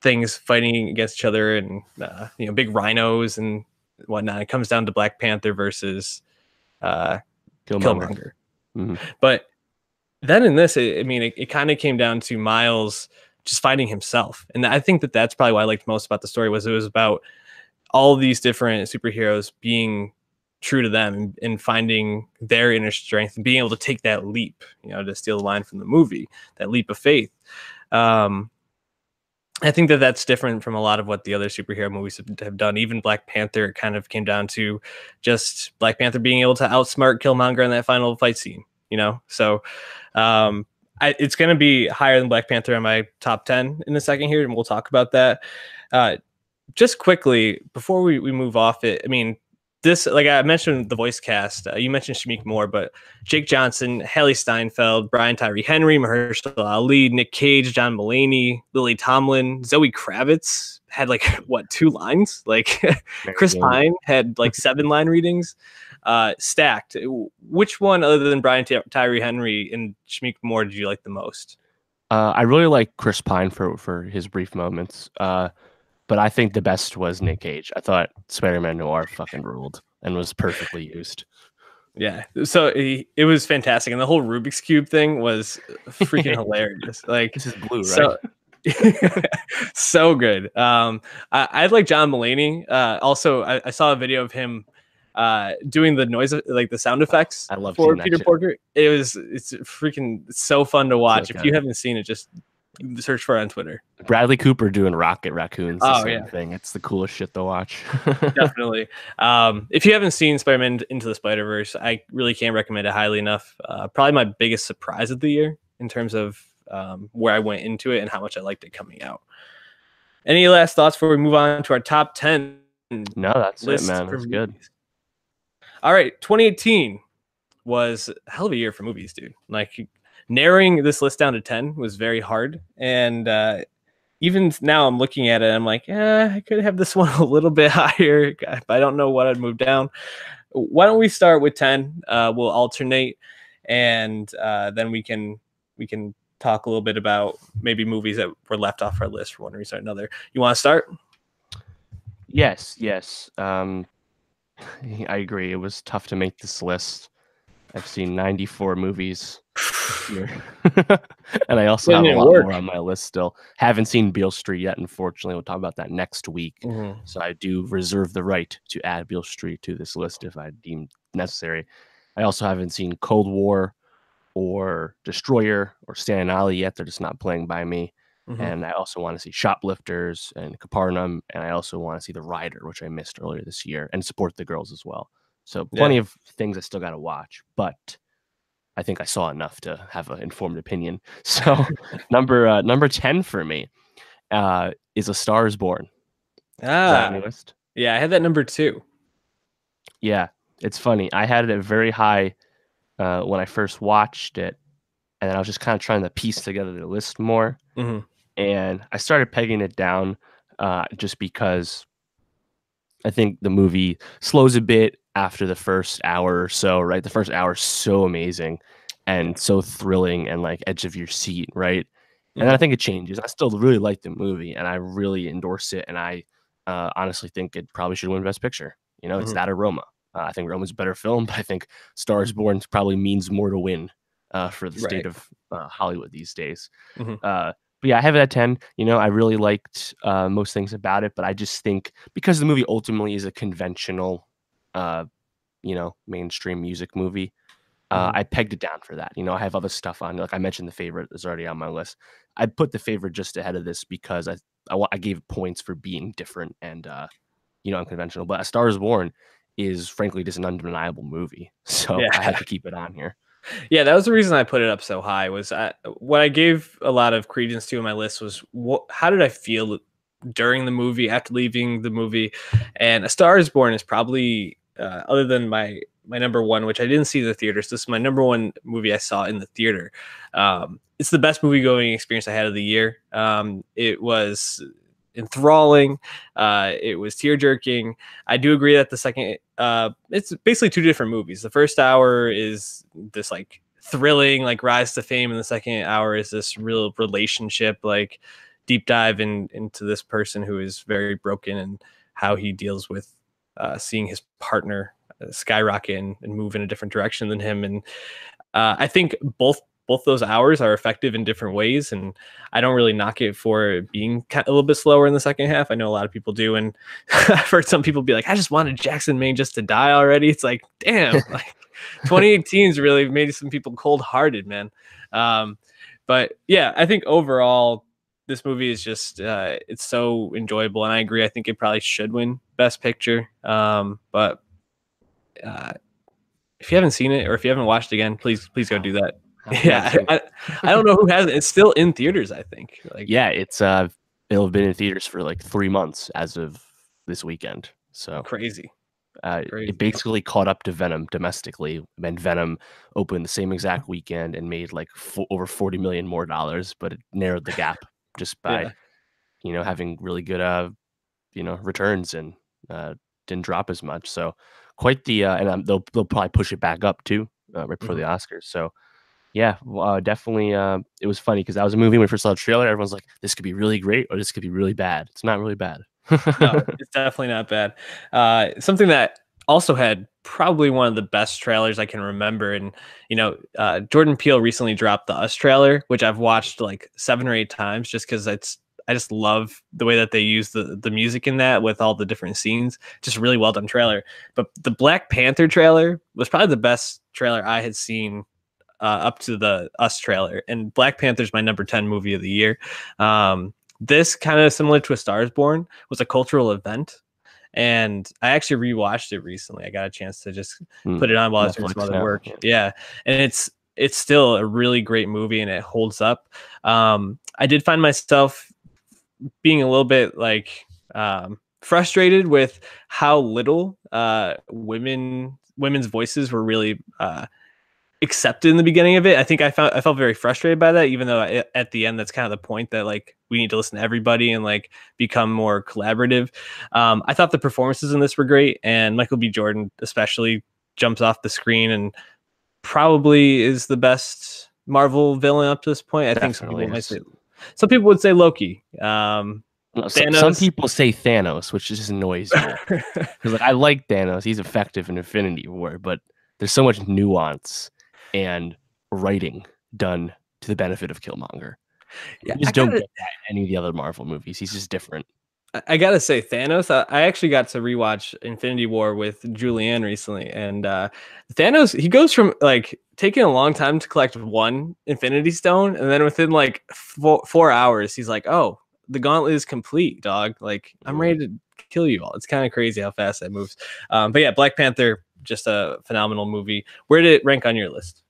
things fighting against each other and big rhinos and whatnot. It comes down to Black Panther versus Killmonger. Mm-hmm. But then in this, it kind of came down to Miles just finding himself. And I think that's probably what I liked most about the story was it was about all these different superheroes being true to them and finding their inner strength and being able to take that leap, to steal the line from the movie, that leap of faith. I think that's different from a lot of what the other superhero movies have done. Even Black Panther, it kind of came down to just Black Panther being able to outsmart Killmonger in that final fight scene, So it's going to be higher than Black Panther on my top 10 in a second here, and we'll talk about that. Just quickly, before we move off it, this, like I mentioned, the voice cast. You mentioned Shamik Moore, but Jake Johnson, Haley Steinfeld, Brian Tyree Henry, Mahershala Ali, Nick Cage, John Mulaney, Lily Tomlin, Zoe Kravitz had like 2 lines. Like Chris Pine had like 7 line readings. Stacked. Which one, other than Brian Tyree Henry and Shamik Moore, did you like the most? I really like Chris Pine for his brief moments. But I think the best was Nick Cage. I thought Spider-Man Noir fucking ruled and was perfectly used. Yeah, so it was fantastic, and the whole Rubik's Cube thing was freaking hilarious. Like, this is blue, right? So good. I like John Mulaney. Also, I saw a video of him doing the noise, like the sound effects. I love for Peter Porker. It's freaking so fun to watch. So if you haven't seen it, just search for it on Twitter. Bradley Cooper doing Rocket Raccoons, the same thing. It's the coolest shit to watch. Definitely. If you haven't seen Spider-Man Into the Spider-Verse, I really can't recommend it highly enough. Probably my biggest surprise of the year in terms of where I went into it and how much I liked it coming out. Any last thoughts before we move on to our top 10? No, that's it, man. That's good. All right, 2018 was a hell of a year for movies, dude. Like, narrowing this list down to 10 was very hard. And even now I'm looking at it, I'm like, I could have this one a little bit higher. I don't know what I'd move down. Why don't we start with 10? We'll alternate, and then we can talk a little bit about maybe movies that were left off our list for one reason or another. You want to start? Yes. I agree. It was tough to make this list. I've seen 94 movies here. And I also have a lot more on my list still. Haven't seen Beale Street yet, unfortunately. We'll talk about that next week. Mm-hmm. So I do reserve the right to add Beale Street to this list if I deem necessary. I also haven't seen Cold War or Destroyer or Stan Ollie yet. They're just not playing by me. Mm-hmm. And I also want to see Shoplifters and Capernaum. And I also want to see The Rider, which I missed earlier this year, and Support the Girls as well. So plenty of things I still got to watch, but I think I saw enough to have an informed opinion. So number 10 for me is A Star Is Born. Is that on your list? Yeah, I had that number 2. Yeah, it's funny. I had it very high when I first watched it, and then I was just kind of trying to piece together the list more. Mm-hmm. And I started pegging it down just because I think the movie slows a bit after the first hour or so, right? The first hour is so amazing and so thrilling and like edge of your seat, right? And then I think it changes. I still really like the movie and I really endorse it. And I honestly think it probably should win Best Picture. It's that or Roma. I think Roma's a better film, but I think Star Is Born probably means more to win for the state of Hollywood these days. Mm-hmm. But yeah, I have it at 10. I really liked most things about it, but I just think because the movie ultimately is a conventional mainstream music movie. Mhm. I pegged it down for that. I have other stuff on. Like I mentioned, The Favorite is already on my list. I put The Favorite just ahead of this because I gave points for being different and unconventional. But A Star Is Born is frankly just an undeniable movie, so Yeah. I had to keep it on here. Yeah, that was the reason I put it up so high. What I gave a lot of credence to in my list was how did I feel during the movie, after leaving the movie, and A Star Is Born is probably other than my number one, which I didn't see in the theaters. This is my number one movie I saw in the theater. It's the best movie going experience I had of the year. It was enthralling. It was tear jerking. I do agree that the second, it's basically two different movies. The first hour is this like thrilling, like rise to fame, and the second hour is this real relationship, like deep dive into this person who is very broken and how he deals with seeing his partner skyrocket and move in a different direction than him. And I think both those hours are effective in different ways, and I don't really knock it for being a little bit slower in the second half. I know a lot of people do, and I've heard some people be like, "I just wanted Jackson Maine just to die already." It's like, damn, like 2018's really made some people cold hearted, man. Um, but yeah, I think overall this movie is just it's so enjoyable, and I agree. I think it probably should win Best Picture. But uh, if you haven't seen it or if you haven't watched it again, please go do that. Yeah, I don't know who hasn't. It's still in theaters, I think. Like, yeah, it'll have been in theaters for like 3 months as of this weekend. So crazy. it basically caught up to Venom domestically, and Venom opened the same exact weekend and made like over 40 million more dollars, but it narrowed the gap just by having really good returns and didn't drop as much. So quite the and they'll probably push it back up too right before the Oscars. So yeah, definitely. It was funny because that was a movie when we first saw the trailer. Everyone's like, "This could be really great, or this could be really bad." It's not really bad. No, it's definitely not bad. Something that also had probably one of the best trailers I can remember, and Jordan Peele recently dropped the Us trailer, which I've watched like 7 or 8 times just because I just love the way that they use the music in that with all the different scenes. Just really well done trailer. But the Black Panther trailer was probably the best trailer I had seen up to the Us trailer, and Black Panther's my number 10 movie of the year. This kind of similar to A Star Is Born was a cultural event, and I actually rewatched it recently. I got a chance to just put it on while I was doing some other work. Yeah, and it's still a really great movie, and it holds up. I did find myself being a little bit like frustrated with how little women's voices were really accepted in the beginning of it. I felt very frustrated by that, even though at the end that's kind of the point that like we need to listen to everybody and like become more collaborative. I thought the performances in this were great, and Michael B. Jordan especially jumps off the screen and probably is the best Marvel villain up to this point. I think some people would say Loki. Some people say Thanos, which just annoys me because like I like Thanos, he's effective in Infinity War, but there's so much nuance and writing done to the benefit of Killmonger. Yeah, you just don't get that in any of the other Marvel movies. He's just different. I gotta say, Thanos. I actually got to rewatch Infinity War with Julianne recently, and Thanos. He goes from like taking a long time to collect one Infinity Stone, and then within like 4 hours, he's like, "Oh, the gauntlet is complete, dog. Like I'm ready to kill you all." It's kind of crazy how fast that moves. But yeah, Black Panther, just a phenomenal movie. Where did it rank on your list?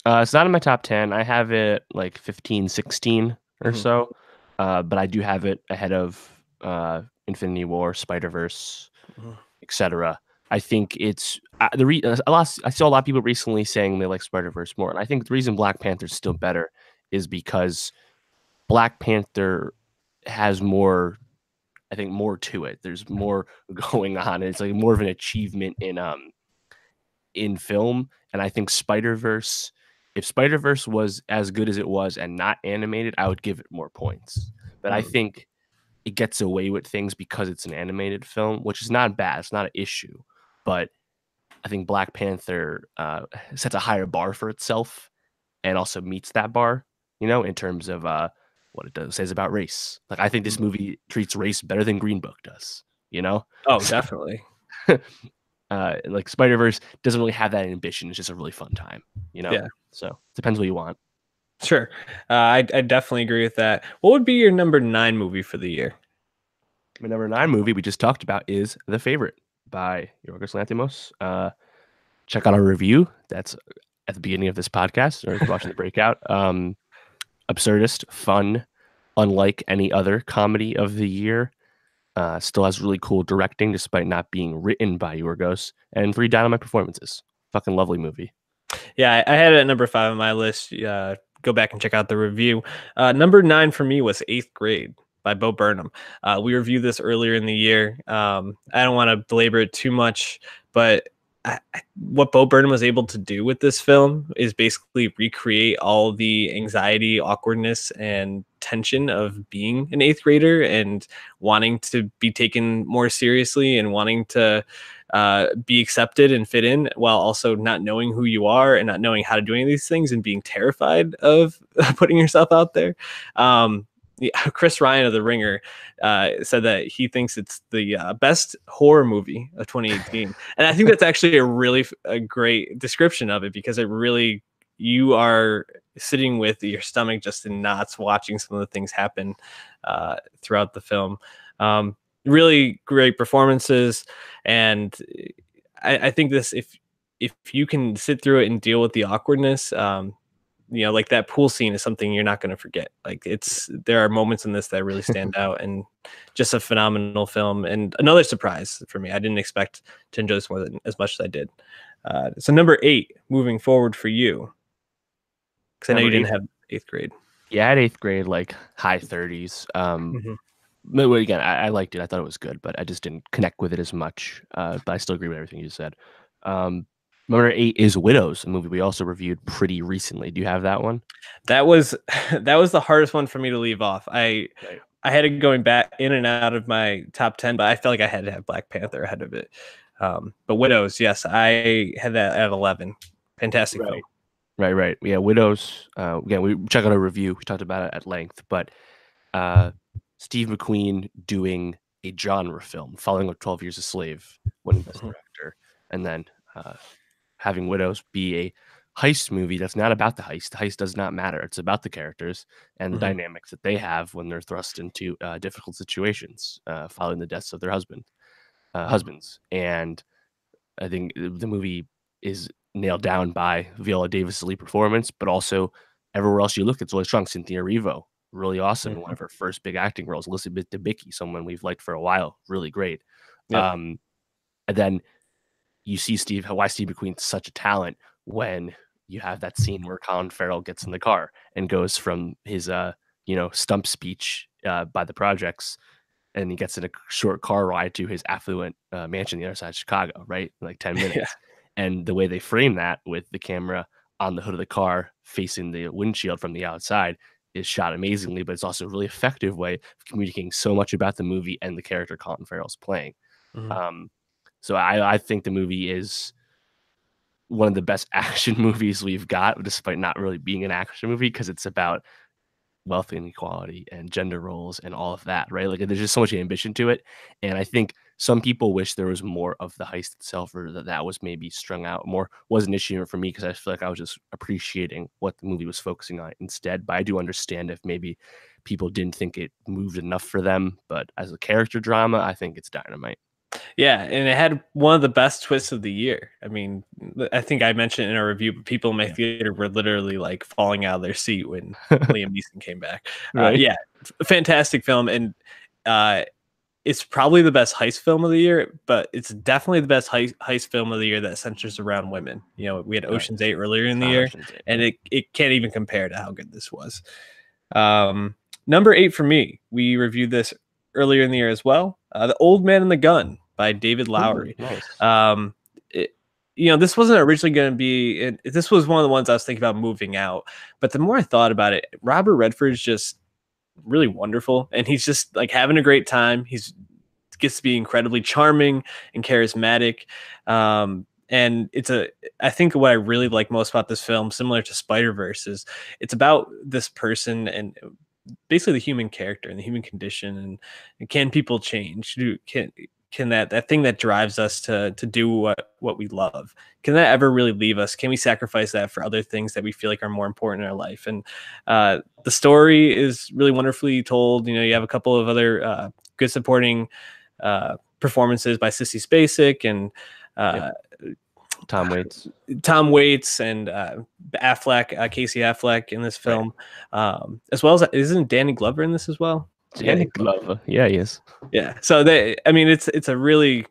It's not in my top 10. I have it like 15, 16 or so, but I do have it ahead of Infinity War, Spider-Verse, etc. I think it's I saw a lot of people recently saying they like Spider-Verse more, and I think the reason Black Panther is still better is because Black Panther has more, I think, more to it. There's more going on. It's like more of an achievement in film, and I think Spider-Verse. If Spider-Verse was as good as it was and not animated, I would give it more points. But I think it gets away with things because it's an animated film, which is not bad. It's not an issue. But I think Black Panther sets a higher bar for itself and also meets that bar, in terms of what it says about race. Like, I think this movie treats race better than Green Book does, Oh, definitely. Like Spider-Verse doesn't really have that ambition. It's just a really fun time, you know? Yeah, So depends what you want. sure. I definitely agree with that. What would be your number 9 movie for the year? My number 9 movie we just talked about is The Favorite by Yorgos Lanthimos. Check out our review. That's at the beginning of this podcast, or if you're watching the breakout. Absurdist, fun, unlike any other comedy of the year. Still has really cool directing despite not being written by Yorgos, and 3 dynamite performances. Fucking lovely movie. Yeah, I had it at number 5 on my list. Go back and check out the review. Number 9 for me was Eighth Grade by Bo Burnham. We reviewed this earlier in the year. I don't want to belabor it too much, but what Bo Burnham was able to do with this film is basically recreate all the anxiety, awkwardness, and tension of being an eighth grader and wanting to be taken more seriously and wanting to be accepted and fit in while also not knowing who you are and not knowing how to do any of these things and being terrified of putting yourself out there. Yeah, Chris Ryan of The Ringer said that he thinks it's the best horror movie of 2018, and I think that's actually a great description of it because it really you are sitting with your stomach just in knots watching some of the things happen throughout the film. Really great performances, and I think this if you can sit through it and deal with the awkwardness, like that pool scene is something you're not going to forget. Like there are moments in this that really stand out, and just a phenomenal film and another surprise for me. I didn't expect to enjoy this as much as I did. So number 8, moving forward for you, because I know you Number didn't 8. have Eighth Grade. Yeah, I had 8th grade, like high 30s. Mm-hmm. But again, I liked it. I thought it was good, but I just didn't connect with it as much. But I still agree with everything you said. Um, Number 8 is Widows, a movie we also reviewed pretty recently. Do you have that one? That was that was the hardest one for me to leave off. Right. I had it going back in and out of my top 10, but I felt like I had to have Black Panther ahead of it. But Widows, yes, I had that at 11. Fantastic film. Right. Yeah, Widows. Again, we check out a review. We talked about it at length, but uh, Steve McQueen doing a genre film, following up 12 Years a Slave, winning Best Mhm. Director, and then uh, having Widows be a heist movie that's not about the heist. The heist does not matter. It's about the characters and the Mhm. dynamics that they have when they're thrust into difficult situations, following the deaths of their husbands. And I think the movie is nailed down by Viola Davis' lead performance, but also everywhere else you look, it's really strong. Cynthia Erivo, really awesome in one Mhm. of her first big acting roles. Elizabeth Debicki, someone we've liked for a while, really great. Yep. Um, and then you see why Steve McQueen's such a talent when you have that scene where Colin Farrell gets in the car and goes from his stump speech by the projects, and he gets in a short car ride to his affluent mansion on the other side of Chicago, right? In like 10 Yeah. minutes. And the way they frame that with the camera on the hood of the car facing the windshield from the outside is shot amazingly, but it's also a really effective way of communicating so much about the movie and the character Colin Farrell's playing. Mhm. Um, so I think the movie is one of the best action movies we've got, despite not really being an action movie, because it's about wealth inequality and gender roles and all of that, right? Like there's just so much ambition to it. And I think some people wish there was more of the heist itself, or that was maybe strung out more. Was an issue for me because I feel like I was just appreciating what the movie was focusing on instead. But I do understand if maybe people didn't think it moved enough for them. But as a character drama, I think it's dynamite. Yeah, and it had one of the best twists of the year. I mean, I think I mentioned in a review, but people in my Yeah. theater were literally like falling out of their seat when Liam Neeson came back. Right. Yeah, fantastic film, and uh, it's probably the best heist film of the year, but it's definitely the best heist film of the year that centers around women. We had Right. Ocean's 8 earlier in the year, Ocean's 8, and yeah. it can't even compare to how good this was. Number 8 for me, we reviewed this earlier in the year as well. The Old Man and the Gun by David Ooh, Lowery. nice. It, this wasn't originally going to be. This was one of the ones I was thinking about moving out, but the more I thought about it, Robert Redford's just really wonderful, and he's just like having a great time. He's gets to be incredibly charming and charismatic. And I think what I really like most about this film, similar to Spider-Verse, is it's about this person and basically the human character and the human condition, and can people change? can that thing that drives us to do what we love, can that ever really leave us? Can we sacrifice that for other things that we feel like are more important in our life? And the story is really wonderfully told. You know, you have a couple of other good supporting performances by Sissy Spacek and Tom Waits and Affleck, Casey Affleck in this film, as well as, isn't Danny Glover in this as well? Danny Glover, yeah, he is. Yeah, so I mean, it's a really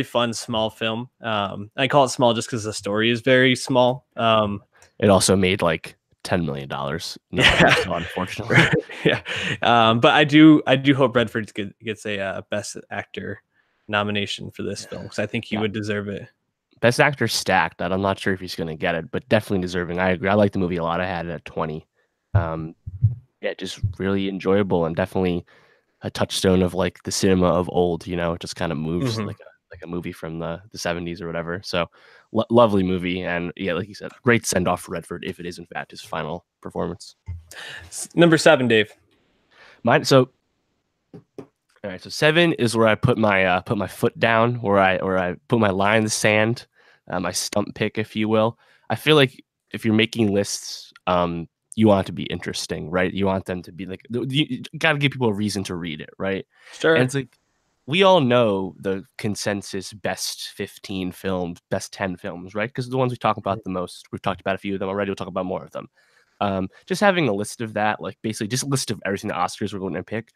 fun small film. I call it small just because the story is very small. It also made like $10 million. Unfortunately. Yeah, but I do hope Redford gets a Best Actor nomination for this film, because I think he would deserve it. Best Actor stacked. I'm not sure if he's going to get it, but definitely deserving. I agree. I like the movie a lot. I had it at 20. Yeah, just really enjoyable and definitely a touchstone of like the cinema of old. You know, it just kind of moves like a movie from the 70s or whatever. So lovely movie, and yeah, like you said, great send off for Redford if it is in fact his final performance. Number 7, Dave. Mine. So all right, so 7 is where I put my foot down, where I put my line in the sand, my stump pick, if you will. I feel like if you're making lists, you want it to be interesting, right? You want them to be like, you got to give people a reason to read it, right? Sure. And it's like, we all know the consensus best 15 films, best 10 films, right? Because the ones we talk about the most, we've talked about a few of them already. We'll talk about more of them. Just having a list of that, like basically just a list of everything the Oscars we're going to pick,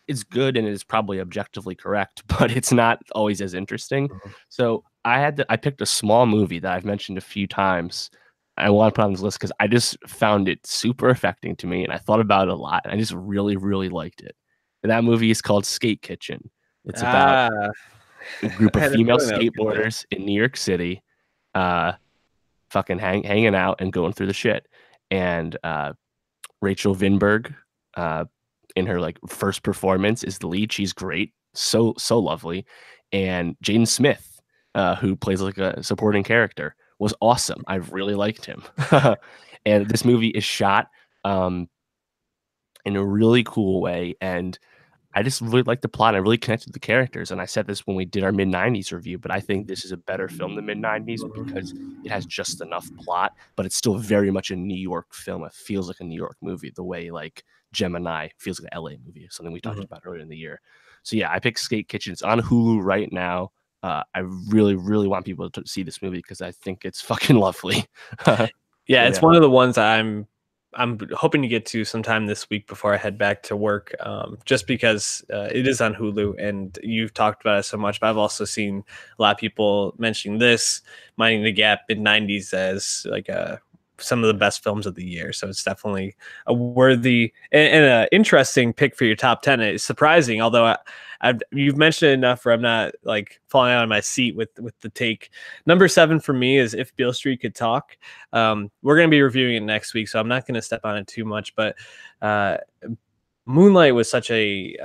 it's good and it is probably objectively correct, but it's not always as interesting. So I picked a small movie that I've mentioned a few times. I want to put on this list because I just found it super affecting to me, and I thought about it a lot, and I just really, really liked it. And that movie is called Skate Kitchen. It's about a group of female skateboarders in New York City, fucking hanging out and going through the shit. And Rachel Vinberg, in her like first performance, is the lead. She's great, so lovely. And Jaden Smith, who plays like a supporting character, was awesome. I really liked him. And this movie is shot in a really cool way, and I just really liked the plot. I really connected with the characters, and I said this when we did our mid-90s review, but I think this is a better film than mid-90s because it has just enough plot, but it's still very much a New York film. It feels like a New York movie, the way like Gemini feels like an LA movie, something we talked about earlier in the year. So yeah, I picked Skate Kitchen. It's on Hulu right now. I really, really want people to see this movie because I think it's fucking lovely. Yeah, it's one of the ones I'm hoping to get to sometime this week before I head back to work, just because it is on Hulu, and you've talked about it so much, but I've also seen a lot of people mentioning this, Minding the Gap mid-90s as like some of the best films of the year. So it's definitely a worthy and an interesting pick for your top 10. It's surprising, although you've mentioned it enough where I'm not like falling out of my seat with the take. Number 7 for me is If Beale Street Could Talk. We're going to be reviewing it next week, so I'm not going to step on it too much, but Moonlight was such a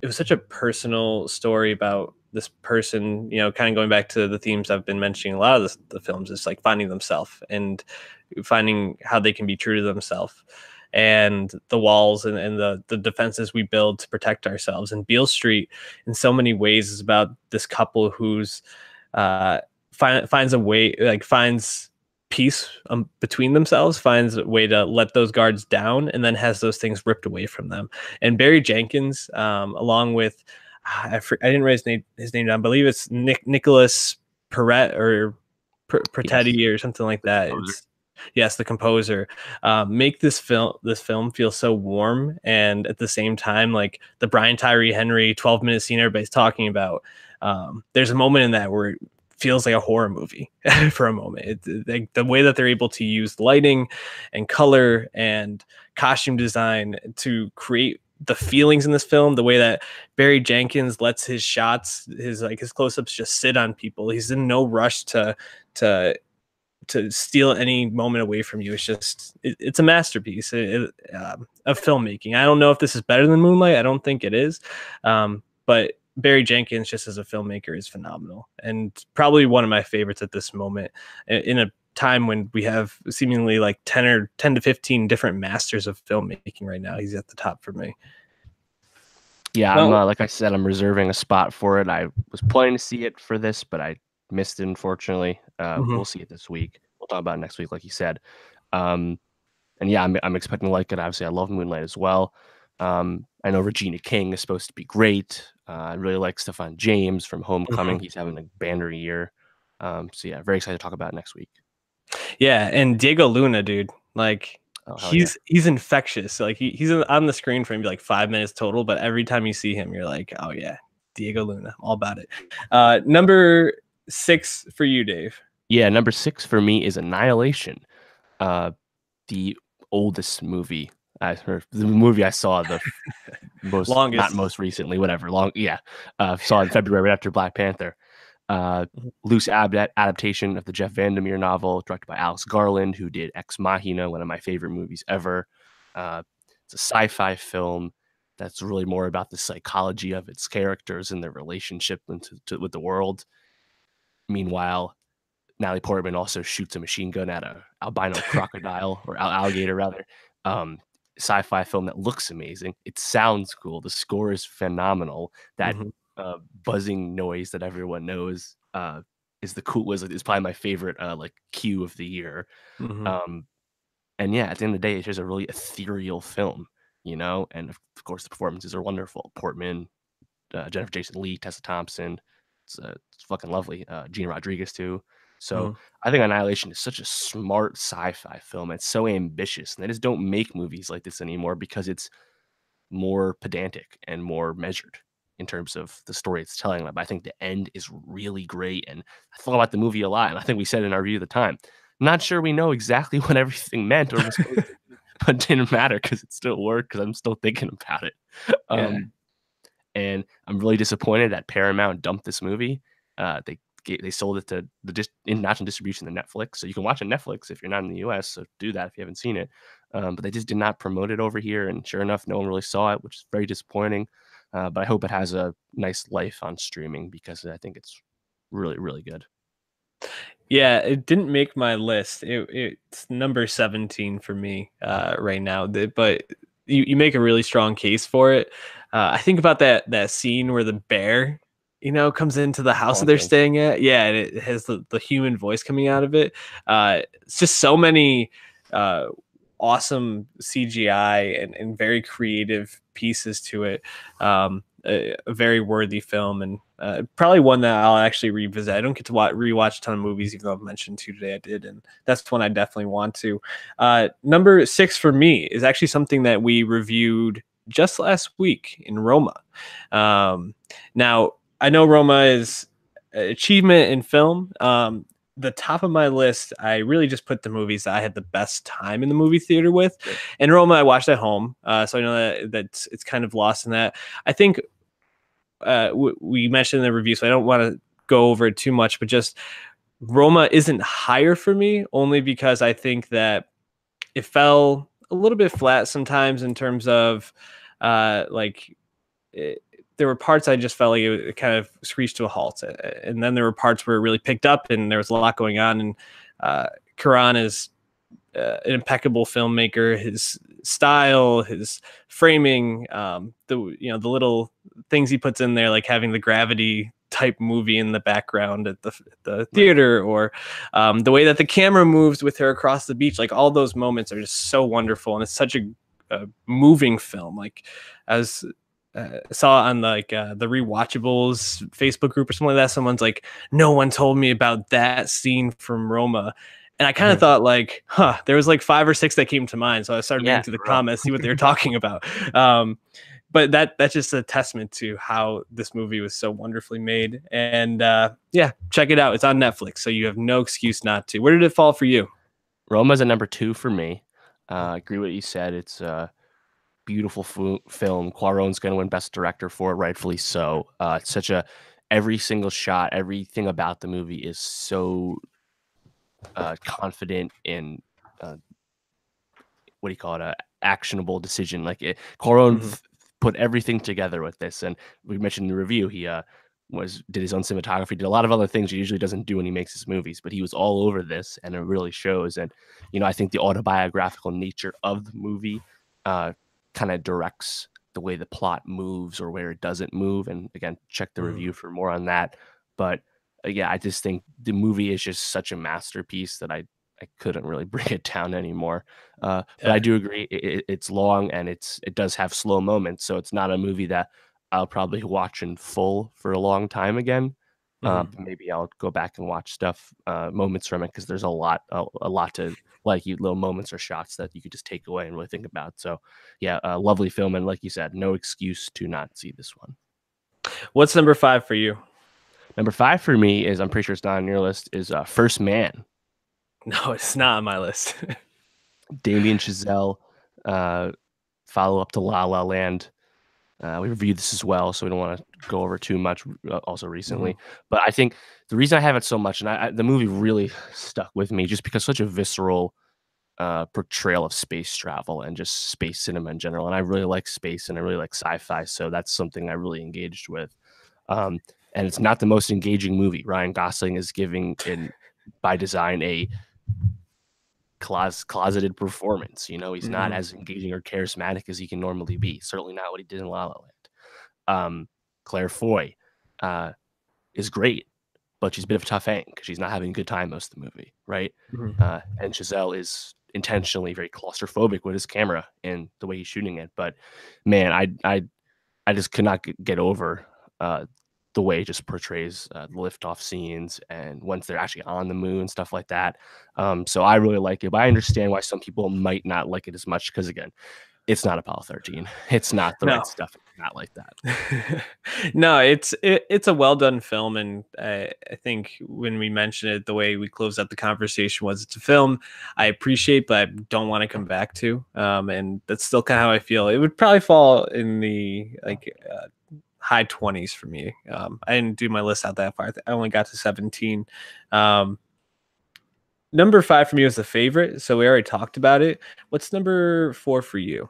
it was such a personal story about this person, you know, kind of going back to the themes I've been mentioning. A lot of the films is like finding themselves and finding how they can be true to themselves, and the walls and the defenses we build to protect ourselves. And Beale Street, in so many ways, is about this couple who's finds a way, like finds peace between themselves, finds a way to let those guards down, and then has those things ripped away from them. And Barry Jenkins, along with I didn't write his name down. I believe it's Nicholas Perret or Pertetti or something like that. Yes, the composer. Make this film feel so warm, and at the same time, like the Brian Tyree Henry 12-minute scene everybody's talking about. There's a moment in that where it feels like a horror movie for a moment. The way that they're able to use lighting and color and costume design to create the feelings in this film, the way that Barry Jenkins lets his shots, his close-ups just sit on people. He's in no rush to steal any moment away from you. It's just, it's a masterpiece of filmmaking. I don't know if this is better than Moonlight. I don't think it is. But Barry Jenkins, just as a filmmaker, is phenomenal and probably one of my favorites at this moment in a time when we have seemingly like 10 to 15 different masters of filmmaking right now. He's at the top for me. Yeah, I'm Well, like I said, I'm reserving a spot for it. I was planning to see it for this, but I missed it, unfortunately. mhm, We'll see it this week. We'll talk about it next week, like you said. Um, and yeah, I'm expecting to like it. Obviously, I love Moonlight as well. I know Regina King is supposed to be great. I really like Stefan James from mhm. Homecoming. He's having a banner year. So yeah, very excited to talk about it next week. Yeah, and Diego Luna, dude, like Oh hell yeah! he's infectious. Like on the screen for maybe like 5 minutes total, but every time you see him, you're like, oh yeah, Diego Luna, all about it. Number 6 for you, Dave. Yeah, number 6 for me is Annihilation. Uh, the oldest movie or the movie I saw the most, not Longest. most recently, whatever, long, yeah, saw in February right after Black Panther. Uh, Mhm, loose adaptation of the Jeff Vandermeer novel, directed by Alex Garland, who did Ex Machina, one of my favorite movies ever. Uh, it's a sci-fi film that's really more about the psychology of its characters and their relationship with the world. Meanwhile, Natalie Portman also shoots a machine gun at a albino crocodile or alligator rather. Um, Sci-fi film that looks amazing. It sounds cool. The score is phenomenal. That mhm, buzzing noise that everyone knows is the cool is probably my favorite like cue of the year. mhm, Um, and yeah, at the end of the day, it's just a really ethereal film, you know. And of course, the performances are wonderful. Portman, Jennifer Jason Leigh, Tessa Thompson. It's fucking lovely. Gina Rodriguez too. So mhm. I think Annihilation is such a smart sci-fi film. It's so ambitious, and they just don't make movies like this anymore because it's more pedantic and more measured in terms of the story it's telling. But I think the end is really great, and I thought about the movie a lot. And I think we said in our review at the time, not sure we know exactly what everything meant or was supposed to, but it didn't matter because it still worked because I'm still thinking about it. Yeah. Um, and I'm really disappointed that Paramount dumped this movie. They sold it to the international distribution to Netflix, so you can watch it on Netflix if you're not in the U.S. So do that if you haven't seen it. But they just did not promote it over here, and sure enough, no one really saw it, which is very disappointing. But I hope it has a nice life on streaming because I think it's really, really good. Yeah, it didn't make my list. It's number 17 for me right now. But you make a really strong case for it. I think about that scene where the bear, comes into the house that they're Haunting. staying at. Yeah, and it has the human voice coming out of it. It's just so many uh, awesome CGI and very creative pieces to it. A very worthy film and probably one that I'll actually revisit. I don't get to rewatch a ton of movies, even though I've mentioned two today. I did, and that's one I definitely want to. Number 6 for me is actually something that we reviewed just last week in Roma. Now, I know Roma is achievement in film. The top of my list, I really just put the movies that I had the best time in the movie theater with. Yep. And Roma, I watched at home, so I know that it's kind of lost in that. I think we mentioned in the review, so I don't want to go over it too much, but just Roma isn't higher for me only because I think that it fell a little bit flat sometimes in terms of like there were parts I just felt like it kind of screeched to a halt, and then there were parts where it really picked up and there was a lot going on. And Karan is an impeccable filmmaker. His style, his framing, the little things he puts in there, like having the gravity type movie in the background at the Right. theater, or the way that the camera moves with her across the beach. Like all those moments are just so wonderful, and it's such a moving film. Like as saw on the rewatchables Facebook group or something like that. Someone's like, no one told me about that scene from Roma. And I kind of thought like, there was like 5 or 6 that came to mind. So I started reading Yeah, through the for real. comments, see what they were talking about. But that's just a testament to how this movie was so wonderfully made. And yeah, check it out. It's on Netflix, so you have no excuse not to. Where did it fall for you? Roma's a number 2 for me. I agree with what you said. It's beautiful film. Cuarón's going to win Best Director for it, rightfully so. It's such a every single shot, everything about the movie is so confident in uh, what do you call it? A actionable decision. Like Cuarón Mm-hmm. put everything together with this, and we mentioned in the review he did his own cinematography, did a lot of other things he usually doesn't do when he makes his movies, but he was all over this, and it really shows. And I think the autobiographical nature of the movie kind of directs the way the plot moves or where it doesn't move. And again, check the Mhm. review for more on that. But yeah, I just think the movie is just such a masterpiece that I couldn't really bring it down anymore. But I Yeah. do agree it's long and it does have slow moments, so it's not a movie that I'll probably watch in full for a long time again. Mhm. But maybe I'll go back and watch stuff moments from it because there's a lot to like you little moments or shots that you could just take away and really think about. So yeah, a lovely film, and like you said, no excuse to not see this one. What's number 5 for you? Number 5 for me is I'm pretty sure it's not on your list is First Man. No, it's not on my list. Damien Chazelle, uh, follow up to La La Land. We reviewed this as well, so we don't want to go over too much. Also Mhm. recently, but I think the reason I have it so much, and the movie really stuck with me, just because such a visceral portrayal of space travel and just space cinema in general. And I really like space and I really like sci-fi, so that's something I really engaged with. Um, and it's not the most engaging movie. Ryan Gosling is giving in by design a closeted performance. You know, he's not Mhm. as engaging or charismatic as he can normally be. Certainly not what he did in La La Land. Claire Foy uh, is great, but she's a bit of a tough hang because she's not having a good time most of the movie, right? Mhm. And Chazelle is intentionally very claustrophobic with his camera and the way he's shooting it. But man, I just could not get over uh, the way it just portrays the liftoff scenes and once they're actually on the moon, stuff like that. So I really like it, but I understand why some people might not like it as much because again, it's not Apollo 13. It's not the right No. stuff. It's not like that. No, it's a well done film, and I think when we mentioned it, the way we closed up the conversation was it's a film I appreciate, but I don't want to come back to. And that's still kind of how I feel. It would probably fall in the high 20s for me. I didn't do my list out that far. I only got to 17. Um, Number 5 for me was the favorite, so we already talked about it. What's number 4 for you?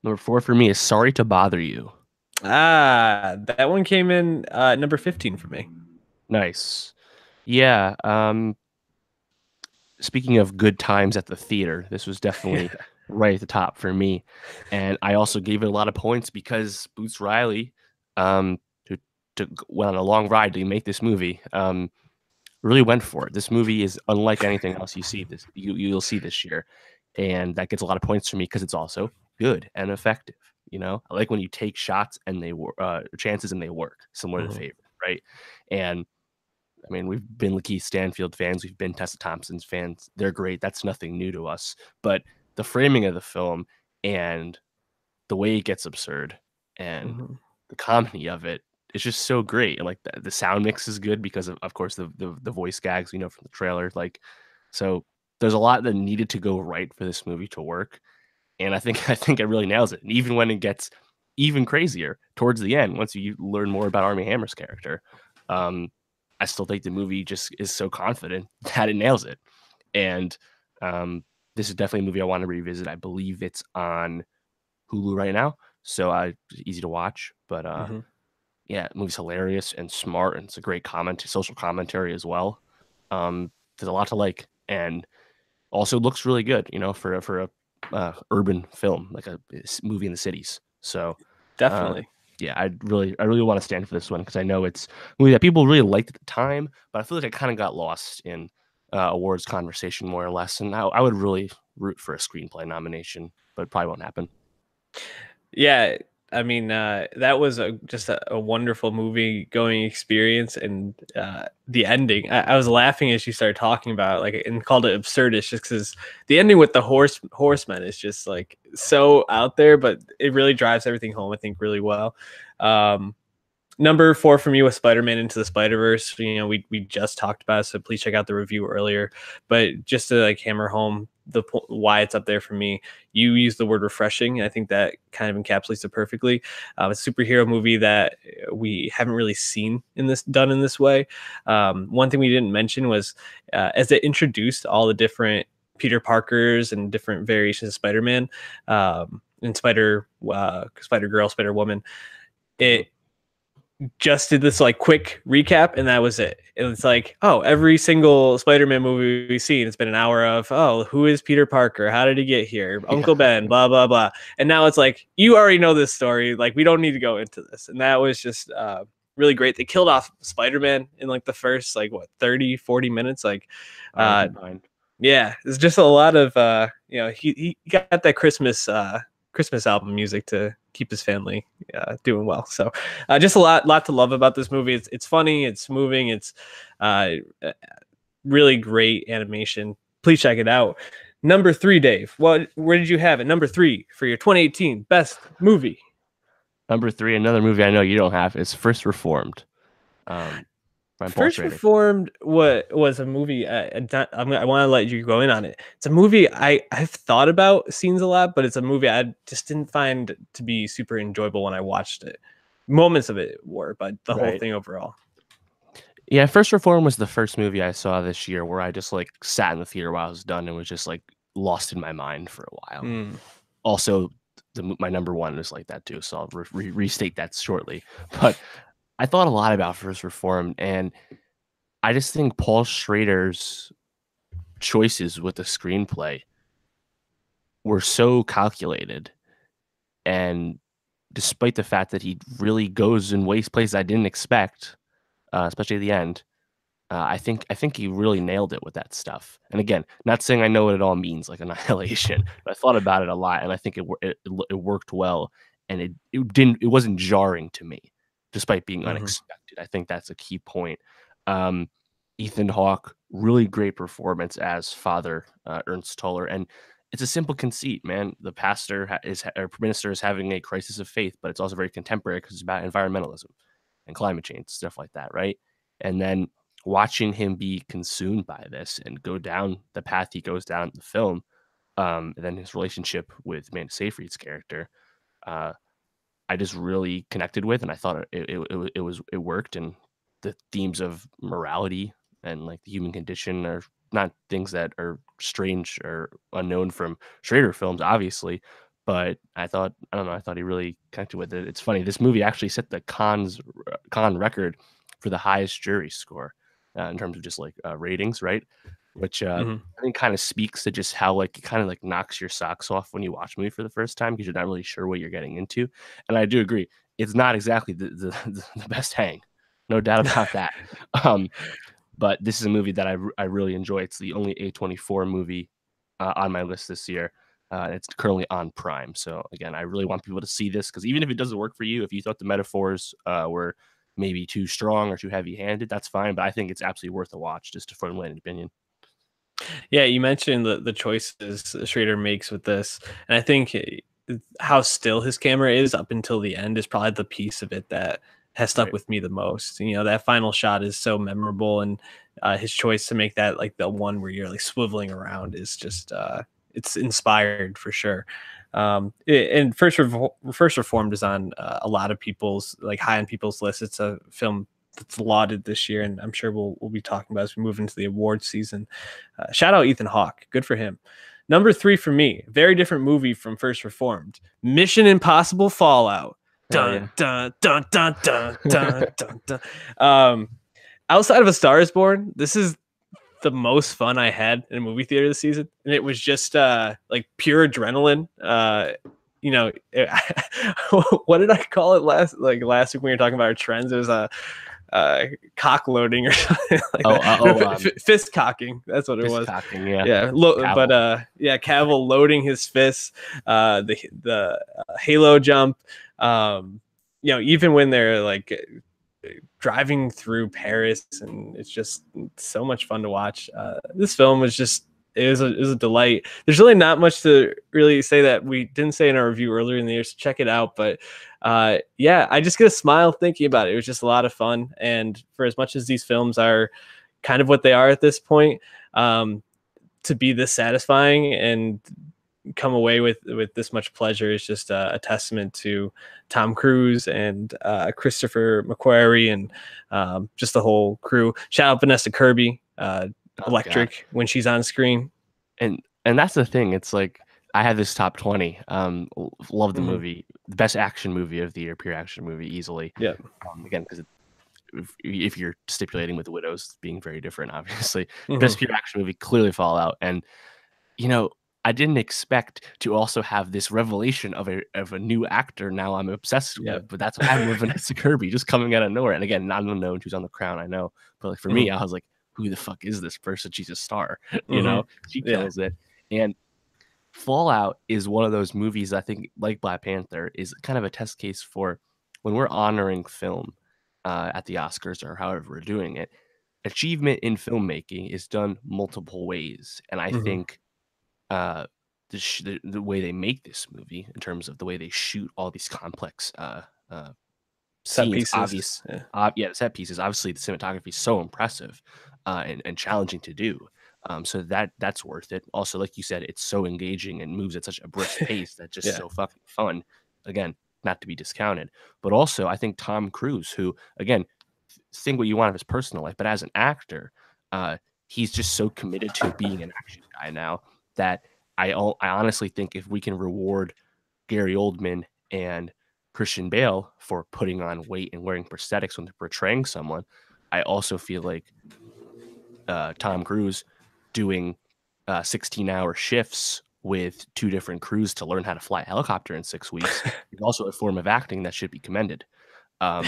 Number 4 for me is Sorry to Bother You. That one came in number 15 for me. Nice. Yeah. Speaking of good times at the theater, this was definitely right at the top for me. And I also gave it a lot of points because Boots Riley, um, who went on a long ride to make this movie, really went for it. This movie is unlike anything else you'll see this year, and that gets a lot of points for me because it's also good and effective. You know, I like when you take shots and they work, chances and they work, similar to Mhm. Favorite, right? And I mean, we've been Lakeith Stanfield fans, we've been Tessa Thompson's fans. They're great. That's nothing new to us. But the framing of the film and the way it gets absurd and Mhm. the comedy of it is just so great. And like the sound mix is good because of course the voice gags, you know, from the trailer. Like so there's a lot that needed to go right for this movie to work. And I think it really nails it. And even when it gets even crazier towards the end, once you learn more about Army Hammer's character, um, I still think the movie just is so confident that it nails it. And um, this is definitely a movie I want to revisit. I believe it's on Hulu right now, so easy to watch. But Mhm. yeah, the movie's hilarious and smart, and it's a great social commentary as well. There's a lot to like, and also looks really good, you know, for a urban film, like a movie in the cities. So, uh, Definitely. yeah, I really want to stand for this one because I know it's a movie that people really liked at the time, but I feel like I kind of got lost in awards conversation more or less, and I would really root for a screenplay nomination, but it probably won't happen. Yeah, I mean, that was just a wonderful movie going experience, and the ending. I was laughing as you started talking about it, like, and called it absurdist, just because the ending with the horsemen is just like so out there, but it really drives everything home. I think really well. Um, Number 4 for me was Spider-Man Into the Spider-Verse. You know, we just talked about it, so please check out the review earlier. But just to like hammer home why it's up there for me, you use the word refreshing. I think that kind of encapsulates it perfectly. A superhero movie that we haven't really seen in this done in this way. One thing we didn't mention was as it introduced all the different Peter Parkers and different variations of Spider-Man, and Spider Girl, Spider Woman. Mhm. It just did this like quick recap, and that was it. It's like, oh, every single Spider-Man movie we've seen, it's been an hour of, oh, who is Peter Parker? How did he get here? Uncle Ben, blah blah blah. And now it's like, you already know this story. Like, we don't need to go into this. And that was just really great. They killed off Spider-Man in like the first like what 30-40 minutes. Like, yeah, it's just a lot of he got that Christmas album music to keep his family doing well. So just a lot to love about this movie. It's funny, it's moving, it's really great animation. Please check it out. Number 3, Dave. Where did you have it? Number 3 for your 2018 best movie. Number 3, another movie I know you don't have, is First Reformed. First Reformed was a movie. I want to let you go in on it. It's a movie I've thought about scenes a lot, but it's a movie I just didn't find to be super enjoyable when I watched it. Moments of it were, but the whole thing overall. Yeah, First Reformed was the first movie I saw this year where I just like sat in the theater while I was done and was just like lost in my mind for a while. Also, my number 1 is like that too, so I'll restate that shortly. But I thought a lot about First Reformed, and I just think Paul Schrader's choices with the screenplay were so calculated. And despite the fact that he really goes in places I didn't expect, especially at the end, I think he really nailed it with that stuff. And again, not saying I know what it all means, like Annihilation, but I thought about it a lot, and I think it worked well, and it wasn't jarring to me, despite being unexpected. I think that's a key point. Ethan Hawke, really great performance as Father Ernst Toller, and it's a simple conceit, man. The pastor minister is having a crisis of faith, but it's also very contemporary because it's about environmentalism and climate change, stuff like that, right? And then watching him be consumed by this and go down the path he goes down in the film, and then his relationship with Amanda Seyfried's character, I just really connected with, and I thought it worked. And the themes of morality and like the human condition are not things that are strange or unknown from Schrader films, obviously, but I thought he really connected with it. It's funny, this movie actually set the Cannes record for the highest jury score in terms of just like ratings, right? Which I think kind of speaks to just how like it kind of like knocks your socks off when you watch a movie for the first time because you're not really sure what you're getting into. And I do agree, it's not exactly the best hang, no doubt about that. But this is a movie that I really enjoy. It's the only A24 movie on my list this year. It's currently on Prime. So again, I really want people to see this because even if it doesn't work for you, if you thought the metaphors were maybe too strong or too heavy-handed, that's fine. But I think it's absolutely worth a watch just to formulate an opinion. Yeah, you mentioned the choices Schrader makes with this, and I think how still his camera is up until the end is probably the piece of it that has stuck with me the most. You know, that final shot is so memorable, and his choice to make that like the one where you're like swiveling around is just it's inspired for sure. And First Reformed is on a lot of people's like high on people's lists. It's a film that's lauded this year, and I'm sure we'll be talking about as we move into the awards season. Shout out Ethan Hawke, good for him. Number 3 for me, very different movie from First Reformed, Mission Impossible Fallout. Dun, dun, dun, dun, dun, dun, dun, dun. Outside of A Star Is Born, this is the most fun I had in a movie theater this season, and it was just like pure adrenaline. You know, what did I call it last week when we were talking about our trends? It was cock loading or something like that. Fist cocking. That's what it was. Cocking, yeah. Yeah. Cavill loading his fists. The Halo jump. You know, even when they're like driving through Paris, and it's just so much fun to watch. This film was just it was a delight. There's really not much to really say that we didn't say in our review earlier in the year, so check it out. But yeah, I just get a smile thinking about it. It was just a lot of fun. And for as much as these films are kind of what they are at this point, to be this satisfying and come away with this much pleasure is just a testament to Tom Cruise and Christopher McQuarrie and just the whole crew. Shout out Vanessa Kirby, electric when she's on screen. And that's the thing. It's like I had this top 20. Love the Hmm. movie. The best action movie of the year, pure action movie, easily. Yeah. Again, because if you're stipulating with the Widows being very different, obviously, Hmm. best pure action movie, clearly Fallout. And you know, I didn't expect to also have this revelation of a new actor now I'm obsessed Yeah. with, but that's what happened with Vanessa Kirby just coming out of nowhere. And again, not unknown who's on The Crown, I know, but like for me, Hmm. I was like, who the fuck is this person? She's a star, Hmm. she Yeah. kills it. And Fallout is one of those movies I think, like Black Panther, is kind of a test case for when we're honoring film at the Oscars or however we're doing it. Achievement in filmmaking is done multiple ways, and I Hmm. think uh, the way they make this movie, in terms of the way they shoot all these complex uh, Set scenes, pieces. Yeah. yeah, the set pieces. Obviously, the cinematography is so impressive and challenging to do. So that's worth it. Also, like you said, it's so engaging and moves at such a brisk pace that's just Yeah. so fucking fun. Again, not to be discounted, but also I think Tom Cruise, who again, think what you want of his personal life, but as an actor, uh, he's just so committed to being an action guy now that I honestly think if we can reward Gary Oldman and Christian Bale for putting on weight and wearing prosthetics when they're portraying someone, I also feel like Tom Cruise doing 16-hour shifts with two different crews to learn how to fly a helicopter in 6 weeks is also a form of acting that should be commended. Um,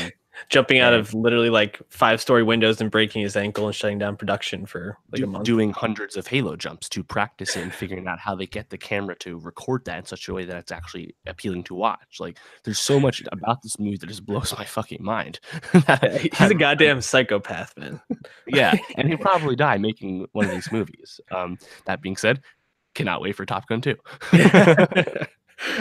Jumping out and of literally like 5-story windows and breaking his ankle and shutting down production for like a month. doing hundreds of Halo jumps to practice it and figuring out how they get the camera to record that in such a way that it's actually appealing to watch. Like, there's so much about this movie that just blows my fucking mind. Yeah, he's a goddamn psychopath, man. Yeah, and he'll probably die making one of these movies. That being said, cannot wait for Top Gun 2.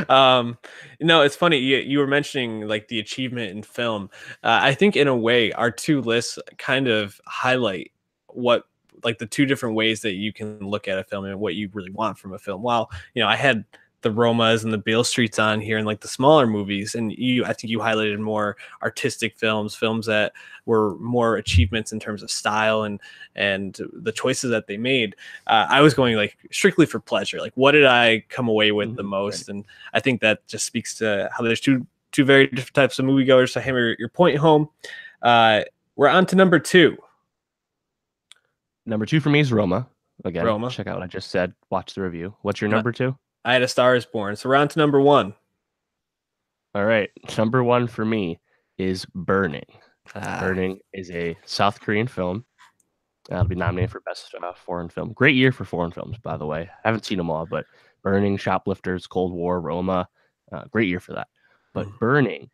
um it's funny you were mentioning like the achievement in film. I think in a way our two lists kind of highlight what like the two different ways that you can look at a film and what you really want from a film. While I had the Romas and the Beale Streets on here and like the smaller movies, and I think you highlighted more artistic films that were more achievements in terms of style and the choices that they made. I was going like strictly for pleasure. Like, what did I come away with the Right. most? And I think that just speaks to how there's two very different types of moviegoers. To hammer your point home, uh, we're on to number two. Number 2 for me is Roma. Again, Roma, check out what I just said. Watch the review. What's your and number 2? I had A Star Is Born. So we're on to number one. All right. Number 1 for me is Burning. Ah, Burning is a South Korean film. It'll be nominated for Best Foreign Film. Great year for foreign films, by the way. I haven't seen them all, but Burning, Shoplifters, Cold War, Roma, great year for that. But mm, Burning,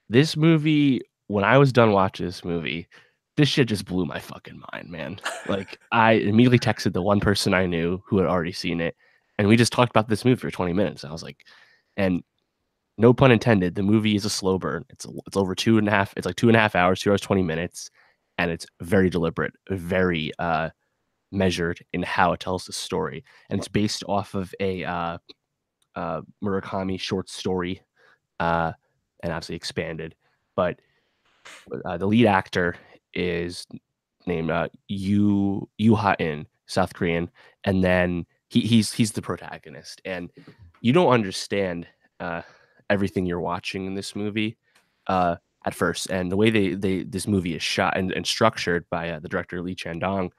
this movie, when I was done watching this movie, this shit just blew my fucking mind, man. Like, I immediately texted the one person I knew who had already seen it, and we just talked about this movie for 20 minutes. I was like, and no pun intended, the movie is a slow burn. It's over 2.5. It's like 2.5 hours, 2 hours 20 minutes, and it's very deliberate, very measured in how it tells the story, and it's based off of a Murakami short story, uh, and obviously expanded. But the lead actor is named Yu Ha In, South Korean, and then he's the protagonist, and you don't understand uh, everything you're watching in this movie at first, and the way they this movie is shot and structured by the director Lee Chan-dong,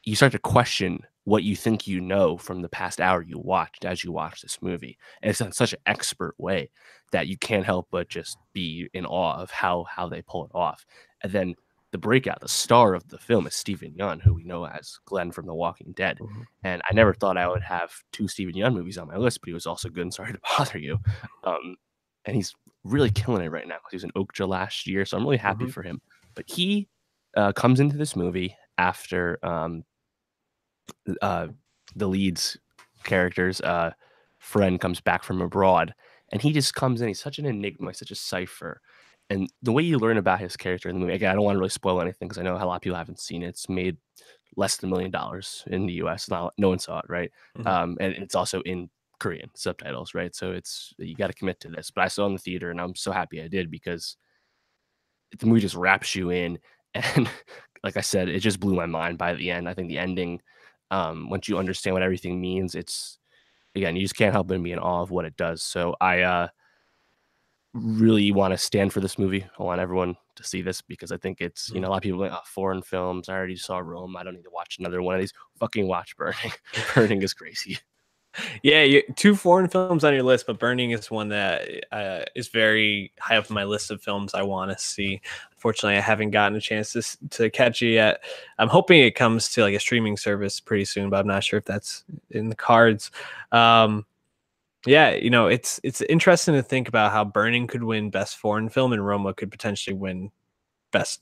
you start to question what you think you know from the past hour you watched as you watch this movie. And it's in such an expert way that you can't help but just be in awe of how they pull it off. And then the breakout, the star of the film is Stephen Yeun, who we know as Glenn from The Walking Dead. mhm, And I never thought I would have two Stephen Yeun movies on my list, but he was also good and Sorry to Bother You. And he's really killing it right now because he was in Okja last year. So I'm really happy mhm, for him. But he comes into this movie after uh, the lead's character's friend comes back from abroad, and he just comes in. He's such an enigma, such a cipher. And the way you learn about his character in the movie, again, I don't want to really spoil anything because I know a lot of people haven't seen it. It's made less than $1 million in the U.S. Not, no one saw it, right? mhm, And it's also in Korean subtitles, right? So it's you got to commit to this. But I saw it in the theater, and I'm so happy I did because the movie just wraps you in. And like I said, it just blew my mind by the end. I think the ending, once you understand what everything means, again, you just can't help but be in awe of what it does. So I really want to stand for this movie. I want everyone to see this because I think it's, a lot of people are like, oh, foreign films. I already saw Rome. I don't need to watch another one of these. Fucking watch Burning. Burning is crazy. Yeah, two foreign films on your list, but Burning is one that is very high up on my list of films I want to see. Unfortunately, I haven't gotten a chance to catch it yet. I'm hoping it comes to like a streaming service pretty soon, but I'm not sure if that's in the cards. Yeah, it's interesting to think about how Burning could win Best Foreign Film and Roma could potentially win Best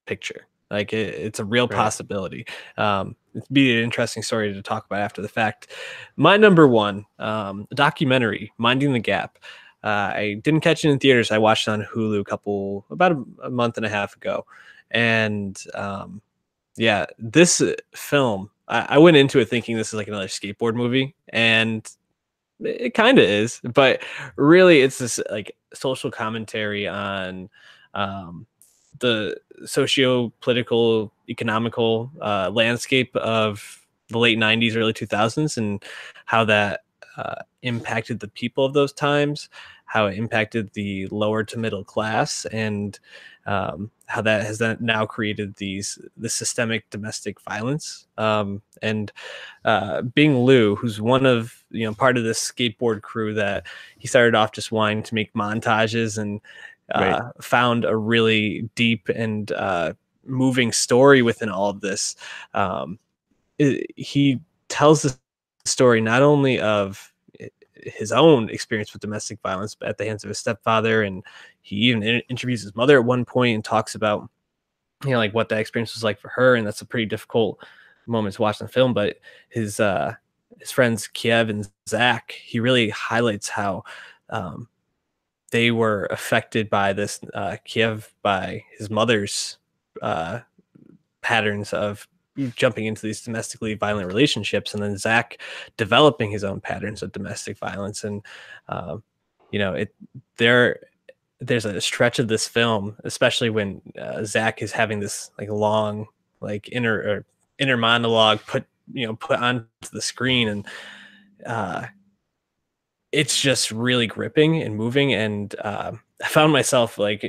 Picture. Like it's a real possibility. It'd be an interesting story to talk about after the fact. My number one, documentary, Minding the Gap. I didn't catch it in theaters. I watched it on Hulu about a month and a half ago. And yeah, this film, I went into it thinking this is like another skateboard movie. And it kind of is, but really it's this like social commentary on the socio-political, economical landscape of the late 90s, early 2000s, and how that impacted the people of those times, how it impacted the lower to middle class, and how that has now created the systemic domestic violence. And Bing Liu, who's one of part of this skateboard crew that he started off just wanting to make montages and found a really deep and moving story within all of this. He tells the story not only of his own experience with domestic violence at the hands of his stepfather, and he even interviews his mother at one point and talks about like what that experience was like for her, and that's a pretty difficult moment to watch in the film. But his friends Kiev and Zach, he really highlights how they were affected by this, Kiev by his mother's patterns of jumping into these domestically violent relationships, and then Zach developing his own patterns of domestic violence. And there's a stretch of this film, especially when Zach is having this like long like inner monologue put onto the screen, and it's just really gripping and moving. And I found myself like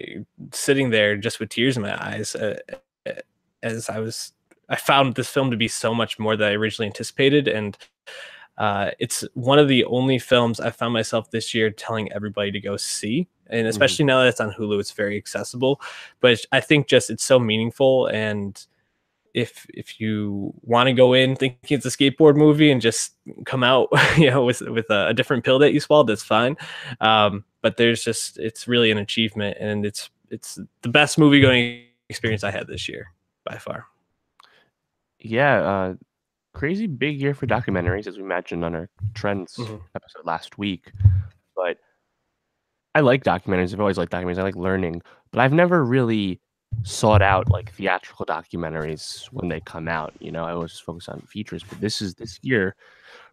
sitting there just with tears in my eyes as I found this film to be so much more than I originally anticipated. And it's one of the only films I found myself this year telling everybody to go see. And especially now that it's on Hulu, it's very accessible. But I think just it's so meaningful. And if you want to go in thinking it's a skateboard movie and just come out with a different pill that you swallowed, that's fine. But it's really an achievement, and it's the best movie going experience I had this year by far. Yeah, crazy big year for documentaries, as we mentioned on our trends episode last week. But I like documentaries. I've always liked documentaries. I like learning, but I've never really sought out like theatrical documentaries when they come out. I always just focus on features, but this year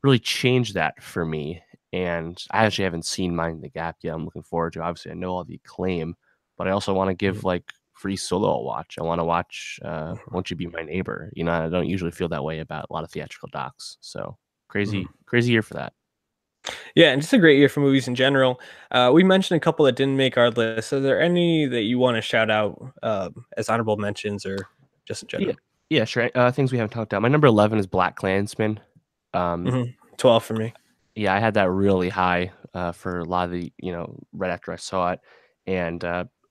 really changed that for me. And I actually haven't seen Mind the Gap yet. I'm looking forward to it. Obviously, I know all the acclaim, but I also want to give like Free Solo a watch. I want to watch Won't You Be My Neighbor? I don't usually feel that way about a lot of theatrical docs. So crazy year for that. Yeah, and just a great year for movies in general. We mentioned a couple that didn't make our list. Are there any that you want to shout out as honorable mentions or just in general? Yeah, sure. Things we haven't talked about. My number 11 is Black Klansman. 12 for me. Yeah, I had that really high for a lot of the, right after I saw it, and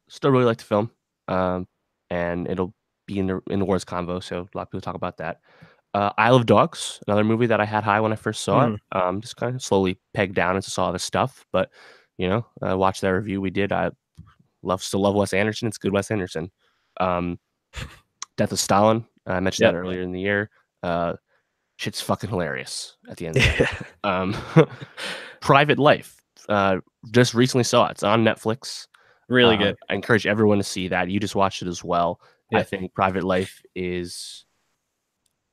still really like the film. And it'll be in the Wars convo, so a lot of people talk about that. Isle of Dogs, another movie that I had high when I first saw it. Just kind of slowly pegged down into saw the stuff, but watched that review we did. I still love Wes Anderson. It's good Wes Anderson. Death of Stalin. I mentioned that earlier in the year. Shit's fucking hilarious at the end of the day. Private Life. Just recently saw it. It's on Netflix. Really good. I encourage everyone to see that. You just watched it as well. I think Private Life is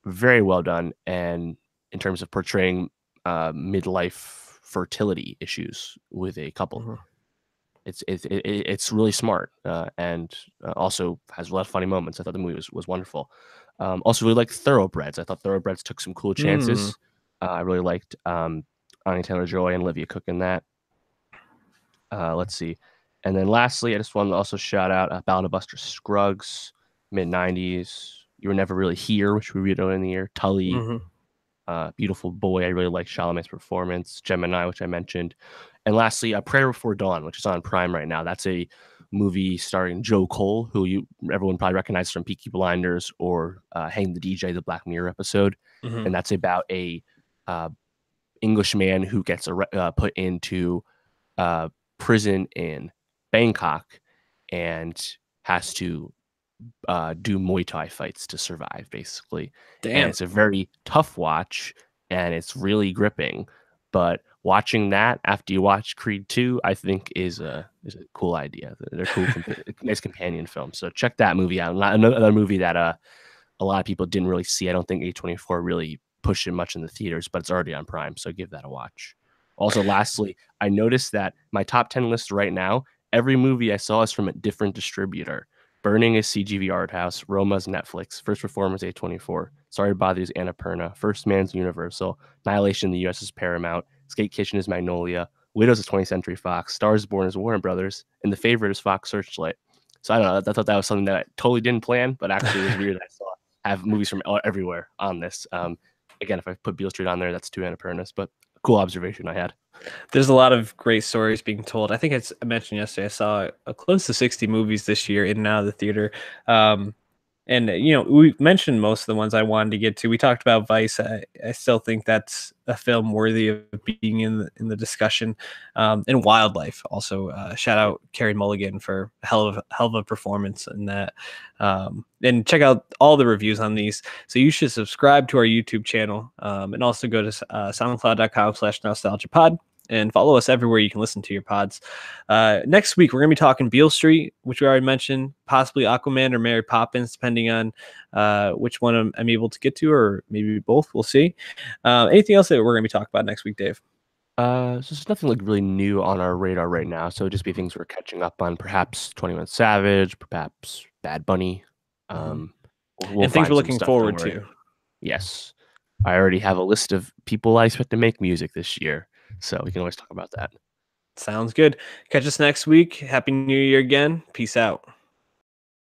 very well done, and in terms of portraying midlife fertility issues with a couple, it's really smart, and also has a lot of funny moments. I thought the movie was wonderful. Also really liked Thoroughbreds. I thought Thoroughbreds took some cool chances. I really liked Anya Taylor-Joy and Olivia Cook in that. Let's see. And then lastly, I just want to also shout out Ballad of Buster Scruggs, mid-90s. You Were Never Really Here, which we read in the year. Tully, Beautiful Boy. I really like Chalamet's performance. Gemini, which I mentioned. And lastly, A Prayer Before Dawn, which is on Prime right now. That's a movie starring Joe Cole, who everyone probably recognizes from Peaky Blinders or Hang the DJ, the Black Mirror episode. And that's about a Englishman who gets put into prison in Bangkok and has to do Muay Thai fights to survive, basically. Damn. And it's a very tough watch, and it's really gripping. But watching that after you watch Creed 2, I think is a cool idea. They're cool, nice companion film. So check that movie out. Another movie that a lot of people didn't really see. I don't think A24 really pushed it much in the theaters, but it's already on Prime, so give that a watch. Also, lastly, I noticed that my top 10 list right now, every movie I saw is from a different distributor. Burning is CGV Art House, Roma's Netflix, First Reformers A24, Sorry to Bother You is Annapurna, First Man's Universal, Annihilation in the US is Paramount, Skate Kitchen is Magnolia, Widows is 20th Century Fox, Stars Born is Warner Brothers, and The Favorite is Fox Searchlight. So I don't know, I thought that was something that I totally didn't plan, but actually it was weird that I saw have movies from everywhere on this. Again, if I put Beale Street on there, that's two Annapurnas, but cool observation I had. There's a lot of great stories being told. I think I mentioned yesterday, I saw close to 60 movies this year in and out of the theater. And, we mentioned most of the ones I wanted to get to. We talked about Vice. I still think that's a film worthy of being in the discussion. And Wildlife also. Shout out Carey Mulligan for a hell of a performance in that. And check out all the reviews on these. So you should subscribe to our YouTube channel, and also go to soundcloud.com/nostalgiapod. And follow us everywhere you can listen to your pods. Next week, we're going to be talking Beale Street, which we already mentioned, possibly Aquaman or Mary Poppins, depending on which one I'm able to get to, or maybe both. We'll see. Anything else that we're going to be talking about next week, Dave? So there's nothing like really new on our radar right now. So it'll just be things we're catching up on, perhaps 21 Savage, perhaps Bad Bunny. We'll and things we're looking forward to. Yes. I already have a list of people I expect to make music this year. So we can always talk about that. Sounds good. Catch us next week. Happy New Year again. Peace out.